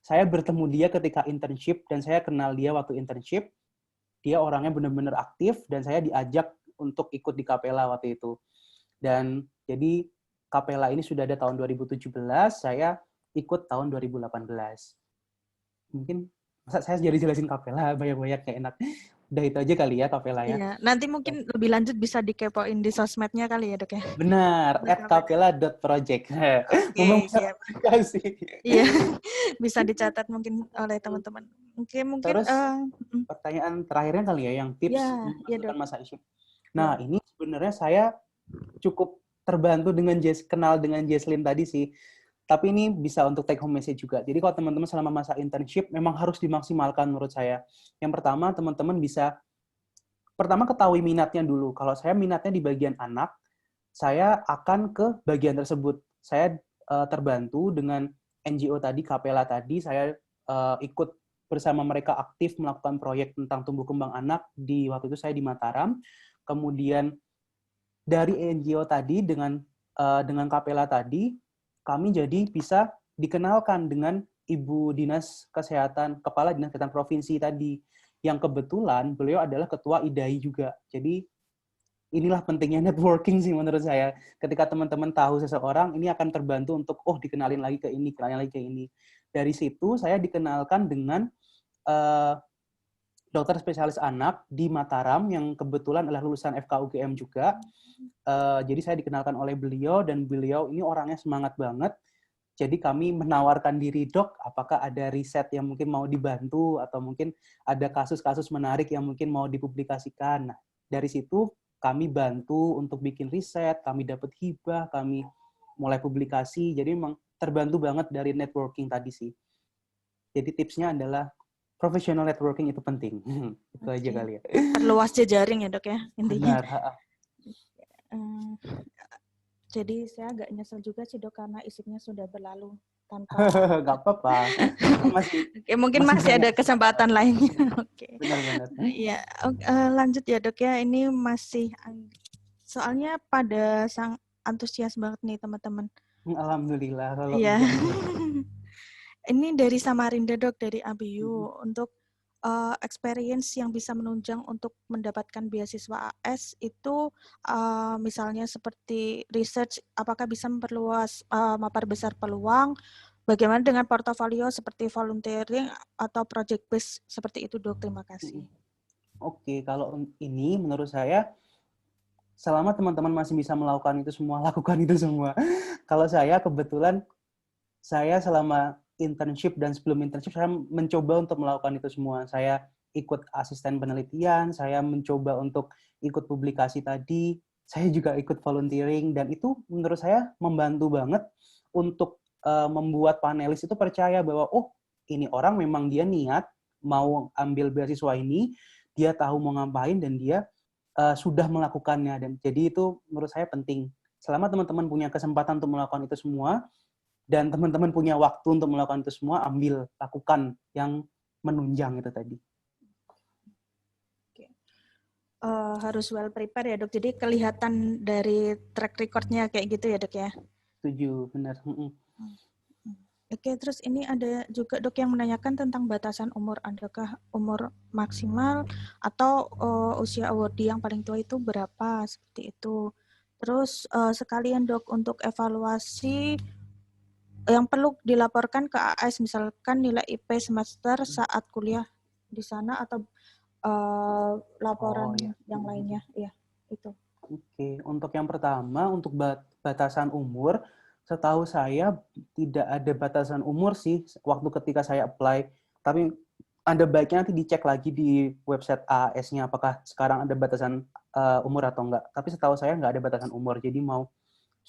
saya bertemu dia ketika internship, dan saya kenal dia waktu internship. Dia orangnya benar-benar aktif, dan saya diajak untuk ikut di Kapela waktu itu. Dan jadi Kapela ini sudah ada tahun 2017, saya ikut tahun 2018. Mungkin masa saya jadi jelasin Kapela banyak-banyak kayak enak. Udah itu aja kali ya Kapela ya. Iya, nanti mungkin lebih lanjut bisa dikepoin di sosmednya kali ya dok ya. Benar, @kapela.project. Oke, siap. Kasih. Iya, bisa dicatat mungkin oleh teman-teman. Oke, mungkin Terus pertanyaan terakhirnya kali ya, yang tips memasukkan masa ISYP. Nah, ini sebenarnya saya cukup terbantu dengan kenal dengan Jaslin tadi sih. Tapi ini bisa untuk take home message juga. Jadi kalau teman-teman selama masa internship memang harus dimaksimalkan menurut saya. Yang pertama, teman-teman bisa ketahui minatnya dulu. Kalau saya minatnya di bagian anak, saya akan ke bagian tersebut. Saya terbantu dengan NGO tadi, Kapela tadi, saya ikut bersama mereka aktif melakukan proyek tentang tumbuh kembang anak di waktu itu saya di Mataram. Kemudian dari NGO tadi dengan Kapela tadi, kami jadi bisa dikenalkan dengan Ibu Dinas Kesehatan, Kepala Dinas Kesehatan Provinsi tadi, yang kebetulan beliau adalah Ketua IDAI juga. Jadi inilah pentingnya networking sih menurut saya. Ketika teman-teman tahu seseorang, ini akan terbantu untuk, dikenalin lagi ke ini, kenalin lagi ke ini. Dari situ saya dikenalkan dengan dokter spesialis anak di Mataram, yang kebetulan adalah lulusan FKUGM juga. Jadi saya dikenalkan oleh beliau, dan beliau ini orangnya semangat banget. Jadi kami menawarkan diri, dok, apakah ada riset yang mungkin mau dibantu, atau mungkin ada kasus-kasus menarik yang mungkin mau dipublikasikan. Nah, dari situ kami bantu untuk bikin riset, kami dapat hibah, kami mulai publikasi. Jadi memang terbantu banget dari networking tadi sih. Jadi tipsnya adalah professional networking itu penting. Itu aja kali ya. Perluas jejaring ya dok ya, intinya. Benar. Hmm, jadi saya agak nyesel juga sih dok karena isimnya sudah berlalu tanpa. Nggak apa-apa. Masih Oke, mungkin masih masih ada banyak kesempatan lainnya. Oke. benar-benar. Ya, lanjut ya dok ya. Ini masih soalnya pada sang antusias banget nih teman-teman. Alhamdulillah kalau Iya. udah. Ini dari Samarinda dok, dari ABU untuk experience yang bisa menunjang untuk mendapatkan beasiswa AS itu misalnya seperti research, apakah bisa memperbesar peluang? Bagaimana dengan portofolio seperti volunteering atau project based seperti itu dok? Terima kasih. Oke, kalau ini menurut saya selama teman-teman masih bisa melakukan itu semua, lakukan itu semua. Kalau saya kebetulan saya selama internship dan sebelum internship saya mencoba untuk melakukan itu semua. Saya ikut asisten penelitian, saya mencoba untuk ikut publikasi tadi, saya juga ikut volunteering dan itu menurut saya membantu banget untuk membuat panelis itu percaya bahwa oh ini orang memang dia niat mau ambil beasiswa ini, dia tahu mau ngapain dan dia sudah melakukannya dan jadi itu menurut saya penting. Selama teman-teman punya kesempatan untuk melakukan itu semua dan teman-teman punya waktu untuk melakukan itu semua, ambil, lakukan yang menunjang itu tadi. Harus well prepare ya dok. Jadi kelihatan dari track record-nya kayak gitu ya dok ya. Setuju, benar. Oke, terus ini ada juga dok yang menanyakan tentang batasan umur. Adakah umur maksimal atau usia awardee yang paling tua itu berapa? Seperti itu. Terus sekalian dok untuk evaluasi yang perlu dilaporkan ke AS, misalkan nilai IP semester saat kuliah di sana atau laporan yang lainnya. Ya, itu. Oke, untuk yang pertama, untuk batasan umur, setahu saya tidak ada batasan umur sih waktu ketika saya apply. Tapi ada baiknya nanti dicek lagi di website AS-nya apakah sekarang ada batasan umur atau enggak. Tapi setahu saya nggak ada batasan umur. Jadi mau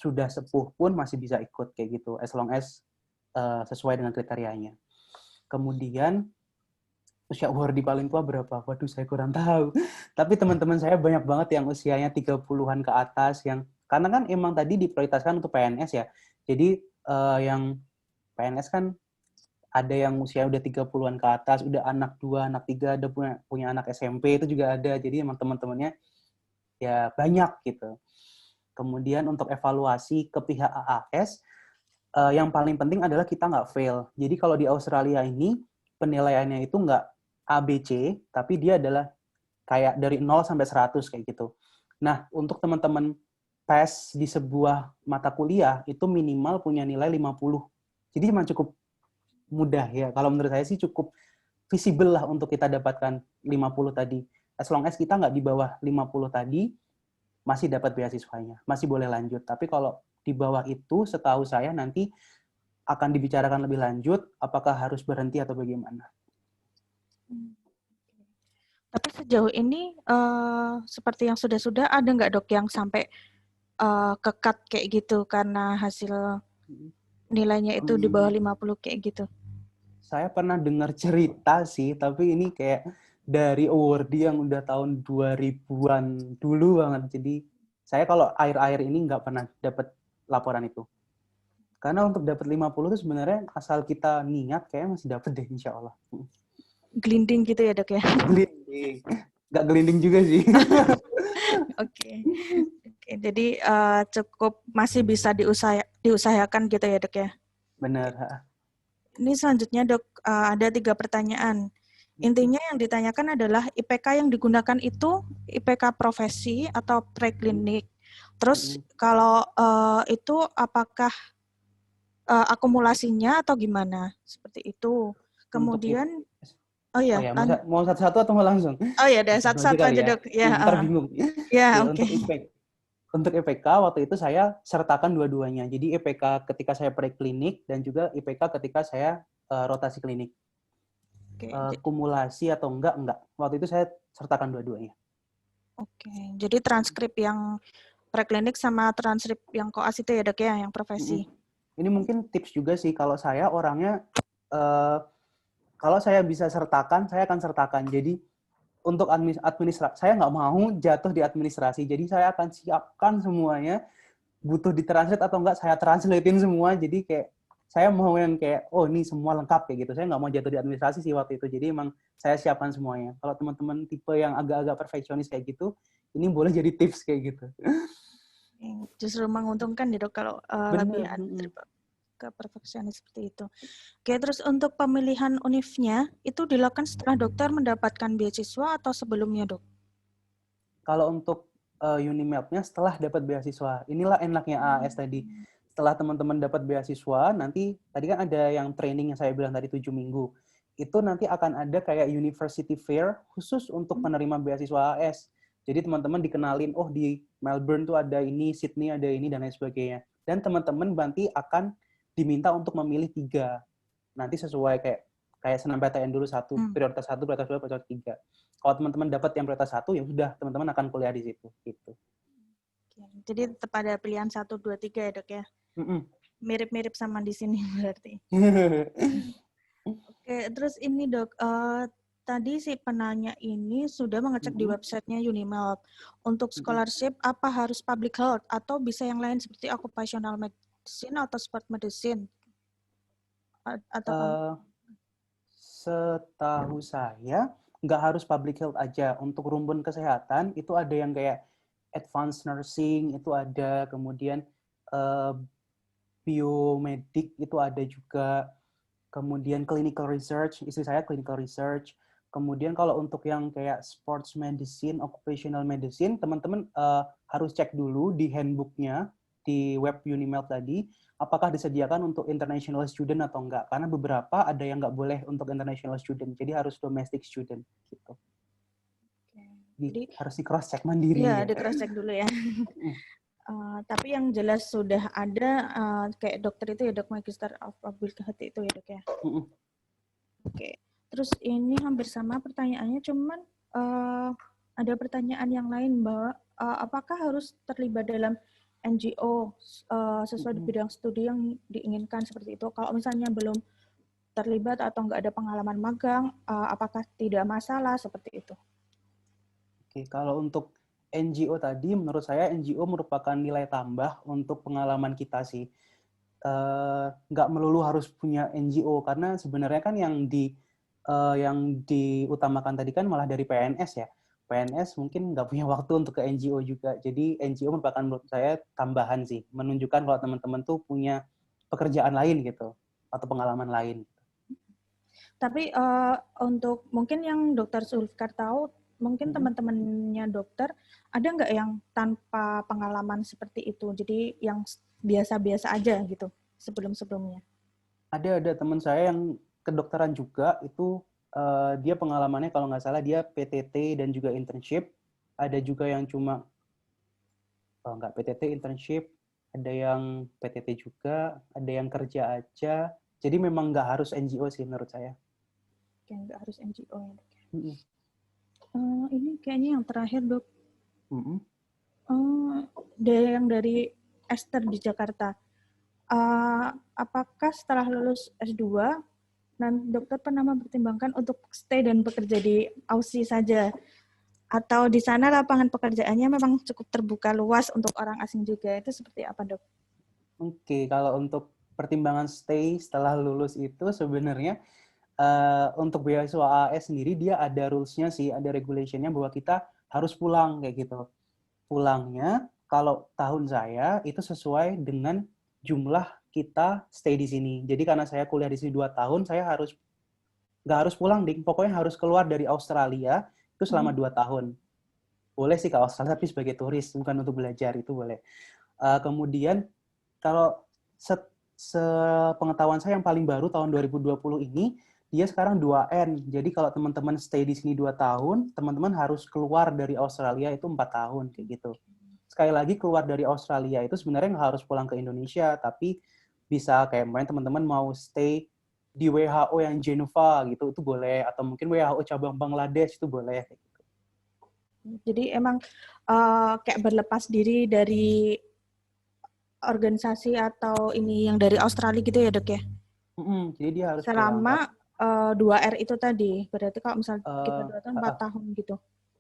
sudah sepuh pun masih bisa ikut kayak gitu, as long as sesuai dengan kriterianya. Kemudian usia awardee paling tua berapa? Waduh, saya kurang tahu. Tapi teman-teman saya banyak banget yang usianya 30-an ke atas yang karena kan emang tadi diprioritaskan untuk PNS ya. Jadi yang PNS kan ada yang usia udah 30-an ke atas, udah anak 2, anak 3, ada punya anak SMP itu juga ada. Jadi emang teman-temannya ya banyak gitu. Kemudian untuk evaluasi ke pihak AAS, yang paling penting adalah kita nggak fail. Jadi kalau di Australia ini penilaiannya itu nggak ABC, tapi dia adalah kayak dari 0 sampai 100 kayak gitu. Nah, untuk teman-teman PES di sebuah mata kuliah itu minimal punya nilai 50. Jadi cuma cukup mudah ya. Kalau menurut saya sih cukup visible lah untuk kita dapatkan 50 tadi. As long as kita nggak di bawah 50 tadi, masih dapat beasiswanya. Masih boleh lanjut. Tapi kalau di bawah itu, setahu saya nanti akan dibicarakan lebih lanjut, apakah harus berhenti atau bagaimana. Tapi sejauh ini, seperti yang sudah-sudah, ada nggak dok yang sampai kekat kayak gitu karena hasil nilainya itu di bawah 50 kayak gitu? Saya pernah dengar cerita sih, tapi ini kayak dari awardee yang udah tahun 2000-an dulu banget. Jadi saya kalau akhir-akhir ini nggak pernah dapat laporan itu. Karena untuk dapat 50 itu sebenarnya asal kita niat kayak masih dapat deh insya Allah. Gelinding gitu ya dok ya? Gelinding. Nggak gelinding juga sih. Oke. Jadi cukup masih bisa diusahakan gitu ya dok ya? Benar. Ini selanjutnya dok, ada 3 pertanyaan. Intinya yang ditanyakan adalah IPK yang digunakan itu IPK profesi atau preklinik. Terus kalau itu apakah akumulasinya atau gimana? Seperti itu. Kemudian, mau satu-satu atau mau langsung? Oh ya, ada satu-satu aja dok. Ya, ntar bingung. Ya, oke. Untuk IPK waktu itu saya sertakan dua-duanya. Jadi IPK ketika saya preklinik dan juga IPK ketika saya rotasi klinik. Kumulasi atau enggak. Waktu itu saya sertakan dua-duanya. Oke, jadi transkrip yang preklinik sama transkrip yang koas itu ya dok ya, yang profesi. Ini mungkin tips juga sih, kalau saya orangnya, kalau saya bisa sertakan, saya akan sertakan. Jadi untuk administrasi, saya nggak mau jatuh di administrasi, jadi saya akan siapkan semuanya, butuh ditranslate atau enggak, saya translatein semua, jadi kayak saya mau yang kayak, oh ini semua lengkap kayak gitu, saya nggak mau jatuh di administrasi sih waktu itu, jadi emang saya siapkan semuanya. Kalau teman-teman tipe yang agak-agak perfeksionis kayak gitu, ini boleh jadi tips kayak gitu. Justru menguntungkan ya dok kalau lebih ke perfeksionis seperti itu. Oke, terus untuk pemilihan univnya itu dilakukan setelah dokter mendapatkan beasiswa atau sebelumnya dok? Kalau untuk Unimap-nya setelah dapat beasiswa, inilah enaknya AAS tadi. Setelah teman-teman dapat beasiswa, nanti tadi kan ada yang training yang saya bilang tadi 7 minggu. Itu nanti akan ada kayak university fair khusus untuk penerima beasiswa AAS. Jadi teman-teman dikenalin, oh di Melbourne tuh ada ini, Sydney ada ini, dan lain sebagainya. Dan teman-teman nanti akan diminta untuk memilih 3. Nanti sesuai kayak SNMPTN dulu 1, prioritas 1, prioritas 2, prioritas 3. Kalau teman-teman dapat yang prioritas 1, ya sudah, teman-teman akan kuliah di situ. Gitu. Jadi tetap ada pilihan 1, 2, 3 ya dok ya? Mirip-mirip sama di sini berarti. Oke, terus ini dok, tadi si penanya ini sudah mengecek di websitenya Unimap. Untuk scholarship, apa harus public health atau bisa yang lain seperti occupational medicine atau sport medicine? Atau setahu saya, nggak harus public health aja. Untuk rumpun kesehatan, itu ada yang kayak advanced nursing, itu ada, kemudian biomedik, itu ada juga, kemudian clinical research, istri saya clinical research. Kemudian kalau untuk yang kayak sports medicine, occupational medicine, teman-teman harus cek dulu di handbooknya, di web Unimap tadi, apakah disediakan untuk international student atau enggak. Karena beberapa ada yang nggak boleh untuk international student, jadi harus domestic student. Gitu. Jadi harus di cross-check mandiri. Iya, di cross-check dulu ya. Tapi yang jelas sudah ada, kayak dokter itu ya dok, Magister of Public Health itu ya dok ya. Oke. Terus ini hampir sama pertanyaannya, cuman ada pertanyaan yang lain bahwa apakah harus terlibat dalam NGO sesuai di bidang studi yang diinginkan seperti itu. Kalau misalnya belum terlibat atau nggak ada pengalaman magang, apakah tidak masalah seperti itu? Oke, kalau untuk NGO tadi, menurut saya NGO merupakan nilai tambah untuk pengalaman kita sih. Nggak melulu harus punya NGO, karena sebenarnya kan yang diutamakan tadi kan malah dari PNS ya. PNS mungkin nggak punya waktu untuk ke NGO juga. Jadi NGO merupakan menurut saya tambahan sih, menunjukkan kalau teman-teman tuh punya pekerjaan lain gitu, atau pengalaman lain. Tapi untuk mungkin yang Dokter Zulfikar tahu, mungkin teman-temannya dokter, ada nggak yang tanpa pengalaman seperti itu? Jadi yang biasa-biasa aja gitu sebelum-sebelumnya? Ada teman saya yang kedokteran juga, itu dia pengalamannya kalau nggak salah dia PTT dan juga internship. Ada juga yang cuma nggak PTT, internship. Ada yang PTT juga, ada yang kerja aja. Jadi memang nggak harus NGO sih menurut saya. Nggak harus NGO ya dok. Ini kayaknya yang terakhir dok. Yang dari Esther di Jakarta. Apakah setelah lulus S2 dokter pernah mempertimbangkan untuk stay dan bekerja di Aussie saja? Atau di sana lapangan pekerjaannya memang cukup terbuka luas untuk orang asing juga? Itu seperti apa, dok? Oke, kalau untuk pertimbangan stay setelah lulus itu sebenarnya untuk beasiswa AAS sendiri dia ada rules-nya sih, ada regulation-nya bahwa kita harus pulang kayak gitu. Pulangnya kalau tahun saya itu sesuai dengan jumlah kita stay di sini. Jadi karena saya kuliah di sini 2 tahun, saya nggak harus pulang, Ding. Pokoknya harus keluar dari Australia itu selama 2 tahun. Boleh sih ke Australia, tapi sebagai turis, bukan untuk belajar, itu boleh. Kemudian, kalau sepengetahuan saya yang paling baru tahun 2020 ini, dia sekarang 2N. Jadi kalau teman-teman stay di sini 2 tahun, teman-teman harus keluar dari Australia itu 4 tahun, kayak gitu. Sekali lagi, keluar dari Australia itu sebenarnya nggak harus pulang ke Indonesia, tapi bisa kayak main teman-teman mau stay di WHO yang Geneva gitu, itu boleh. Atau mungkin WHO cabang Bangladesh, itu boleh. Jadi emang kayak berlepas diri dari organisasi atau ini yang dari Australia gitu ya dok ya? Jadi dia harus selama 2R itu tadi. Berarti kalau misalnya kita 2 tahun, 4 uh, tahun gitu.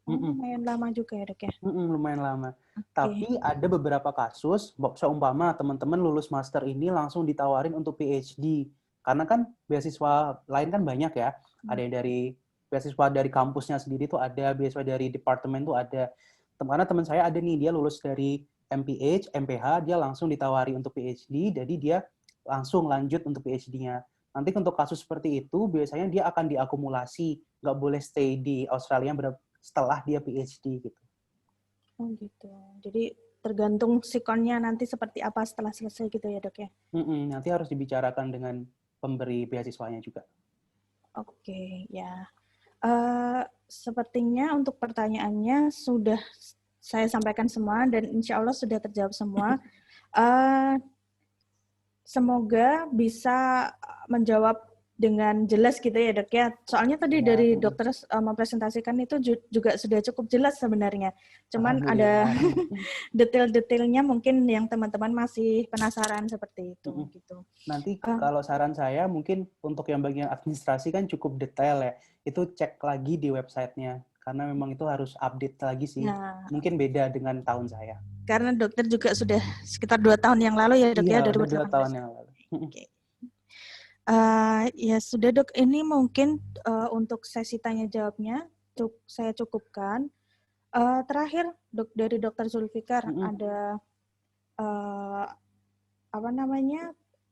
Oh, mm-mm. lumayan lama juga ya, Dok ya. Lumayan lama. Oke. Tapi ada beberapa kasus, seumpama teman-teman lulus master ini langsung ditawarin untuk PhD. Karena kan beasiswa lain kan banyak ya. Ada yang dari beasiswa dari kampusnya sendiri tuh ada, beasiswa dari departemen tuh ada. Karena teman saya ada nih, dia lulus dari MPH, dia langsung ditawari untuk PhD, jadi dia langsung lanjut untuk PhD-nya. Nanti untuk kasus seperti itu, biasanya dia akan diakumulasi, nggak boleh stay di Australia setelah dia PhD gitu. Oh gitu. Jadi tergantung sikonnya nanti seperti apa setelah selesai gitu ya, Dok ya? Nanti harus dibicarakan dengan pemberi beasiswanya juga. Oke, ya. Sepertinya untuk pertanyaannya sudah saya sampaikan semua dan insya Allah sudah terjawab semua. Semoga bisa menjawab dengan jelas gitu ya, Dok ya. Soalnya tadi dari dokter mempresentasikan itu juga sudah cukup jelas sebenarnya. Cuman ada detail-detailnya mungkin yang teman-teman masih penasaran seperti itu gitu. Nanti kalau saran saya mungkin untuk yang bagian administrasi kan cukup detail ya. Itu cek lagi di websitenya. Karena memang itu harus update lagi sih. Nah, mungkin beda dengan tahun saya. Karena dokter juga sudah sekitar 2 tahun yang lalu ya, Dok ya, 2018. 2 tahun yang lalu. Okay. Ya sudah, Dok, ini mungkin untuk sesi tanya jawabnya saya cukupkan. Terakhir, Dok, dari Dr. Zulfikar ada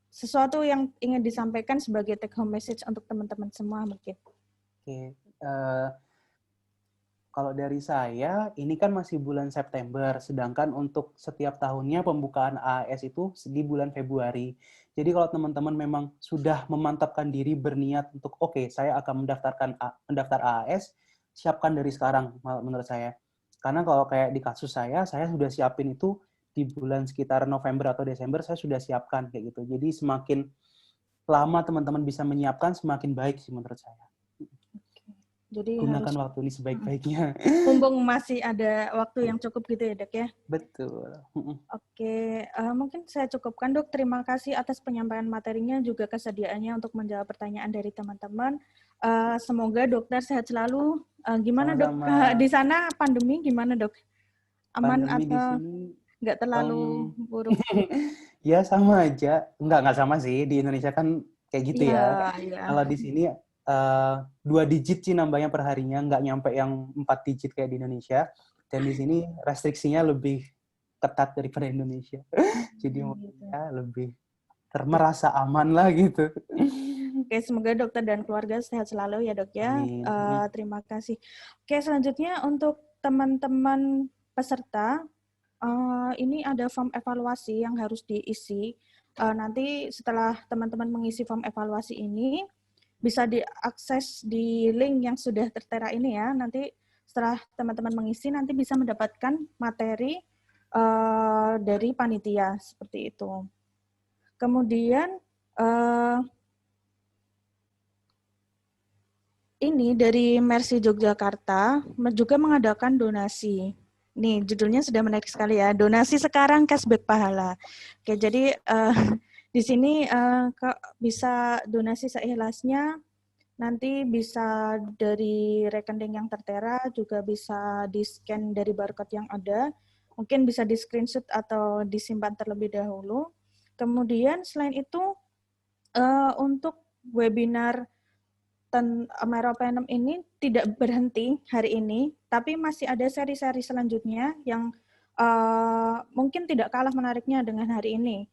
sesuatu yang ingin disampaikan sebagai take home message untuk teman-teman semua mungkin. Oke. Kalau dari saya, ini kan masih bulan September, sedangkan untuk setiap tahunnya pembukaan AAS itu di bulan Februari. Jadi kalau teman-teman memang sudah memantapkan diri, berniat untuk, oke, saya akan mendaftar AAS, siapkan dari sekarang menurut saya. Karena kalau kayak di kasus saya sudah siapin itu di bulan sekitar November atau Desember, saya sudah siapkan kayak gitu. Jadi semakin lama teman-teman bisa menyiapkan, semakin baik sih menurut saya. Jadi gunakan harus waktu ini sebaik-baiknya. Mumpung masih ada waktu yang cukup gitu ya, Dok ya? Betul. Oke, mungkin saya cukupkan, Dok. Terima kasih atas penyampaian materinya, juga kesediaannya untuk menjawab pertanyaan dari teman-teman. Semoga dokter sehat selalu. Gimana, Dok? Di sana pandemi gimana, Dok? Aman pandemi atau nggak terlalu buruk? Ya sama aja. Nggak sama sih. Di Indonesia kan kayak gitu ya. Kalau di sini 2 digit sih nambahnya per harinya, nggak nyampe yang 4 digit kayak di Indonesia. Dan di sini restriksinya lebih ketat daripada Indonesia. Jadi ya lebih merasa aman lah gitu. Oke, semoga dokter dan keluarga sehat selalu ya, Dok ya. Terima kasih. Oke, selanjutnya untuk teman-teman peserta, ini ada form evaluasi yang harus diisi. Nanti setelah teman-teman mengisi form evaluasi ini, bisa diakses di link yang sudah tertera ini ya. Nanti setelah teman-teman mengisi, nanti bisa mendapatkan materi dari panitia seperti itu. Kemudian ini dari Mercy Yogyakarta juga mengadakan donasi. Nih, judulnya sudah menarik sekali ya. Donasi sekarang, cashback pahala. Oke, jadi di sini bisa donasi seikhlasnya, nanti bisa dari rekening yang tertera, juga bisa di-scan dari barcode yang ada, mungkin bisa di-screenshot atau disimpan terlebih dahulu. Kemudian selain itu, untuk webinar Meropenem ini tidak berhenti hari ini, tapi masih ada seri-seri selanjutnya yang mungkin tidak kalah menariknya dengan hari ini.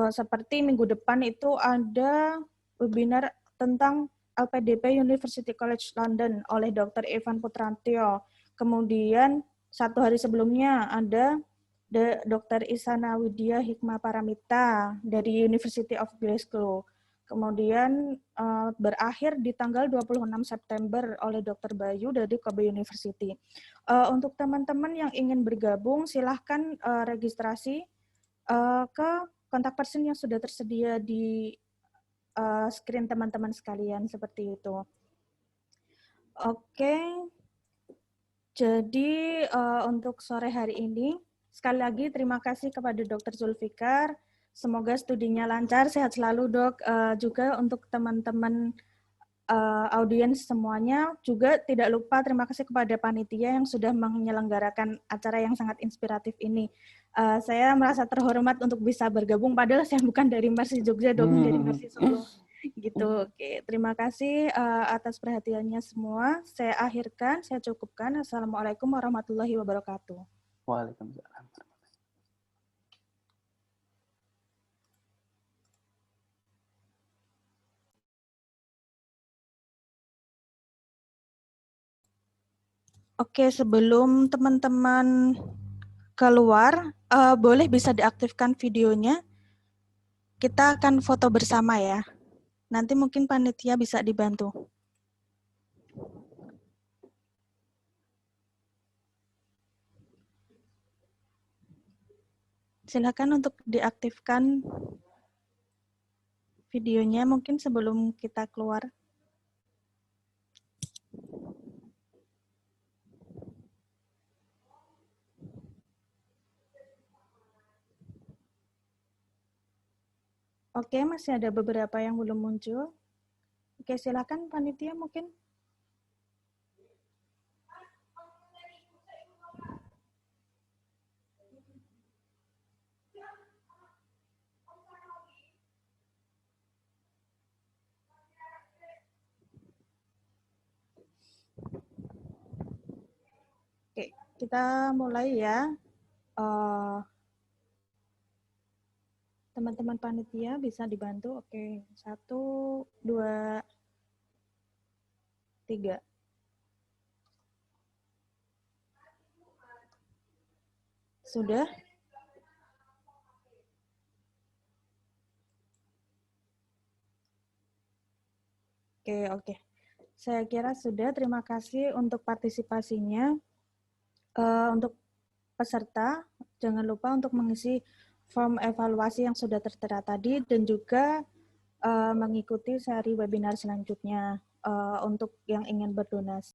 Seperti minggu depan itu ada webinar tentang LPDP University College London oleh Dr. Evan Putrantio. Kemudian 1 hari sebelumnya ada Dr. Isana Widya Hikmah Paramita dari University of Glasgow. Kemudian berakhir di tanggal 26 September oleh Dr. Bayu dari Kobe University. Untuk teman-teman yang ingin bergabung, silahkan registrasi ke kontak person yang sudah tersedia di screen teman-teman sekalian seperti itu. Oke, jadi untuk sore hari ini, sekali lagi terima kasih kepada Dr. Zulfikar. Semoga studinya lancar, sehat selalu, Dok. Juga untuk teman-teman audiens semuanya. Juga tidak lupa terima kasih kepada panitia yang sudah menyelenggarakan acara yang sangat inspiratif ini. Saya merasa terhormat untuk bisa bergabung, padahal saya bukan dari Mercy Jogja, dong, dari Mercy Solo. Gitu. Oke, terima kasih atas perhatiannya semua. Saya akhirkan, saya cukupkan. Assalamualaikum warahmatullahi wabarakatuh. Waalaikumsalam. Oke, sebelum teman-teman keluar, boleh bisa diaktifkan videonya. Kita akan foto bersama ya. Nanti mungkin panitia bisa dibantu. Silakan untuk diaktifkan videonya mungkin sebelum kita keluar. Oke, masih ada beberapa yang belum muncul. Oke, silakan panitia mungkin. Oke, kita mulai ya. Teman-teman panitia bisa dibantu. Oke, 1, 2, 3. Sudah? Oke. Saya kira sudah. Terima kasih untuk partisipasinya. Untuk peserta, jangan lupa untuk mengisi form evaluasi yang sudah tertera tadi dan juga mengikuti seri webinar selanjutnya untuk yang ingin berdonasi.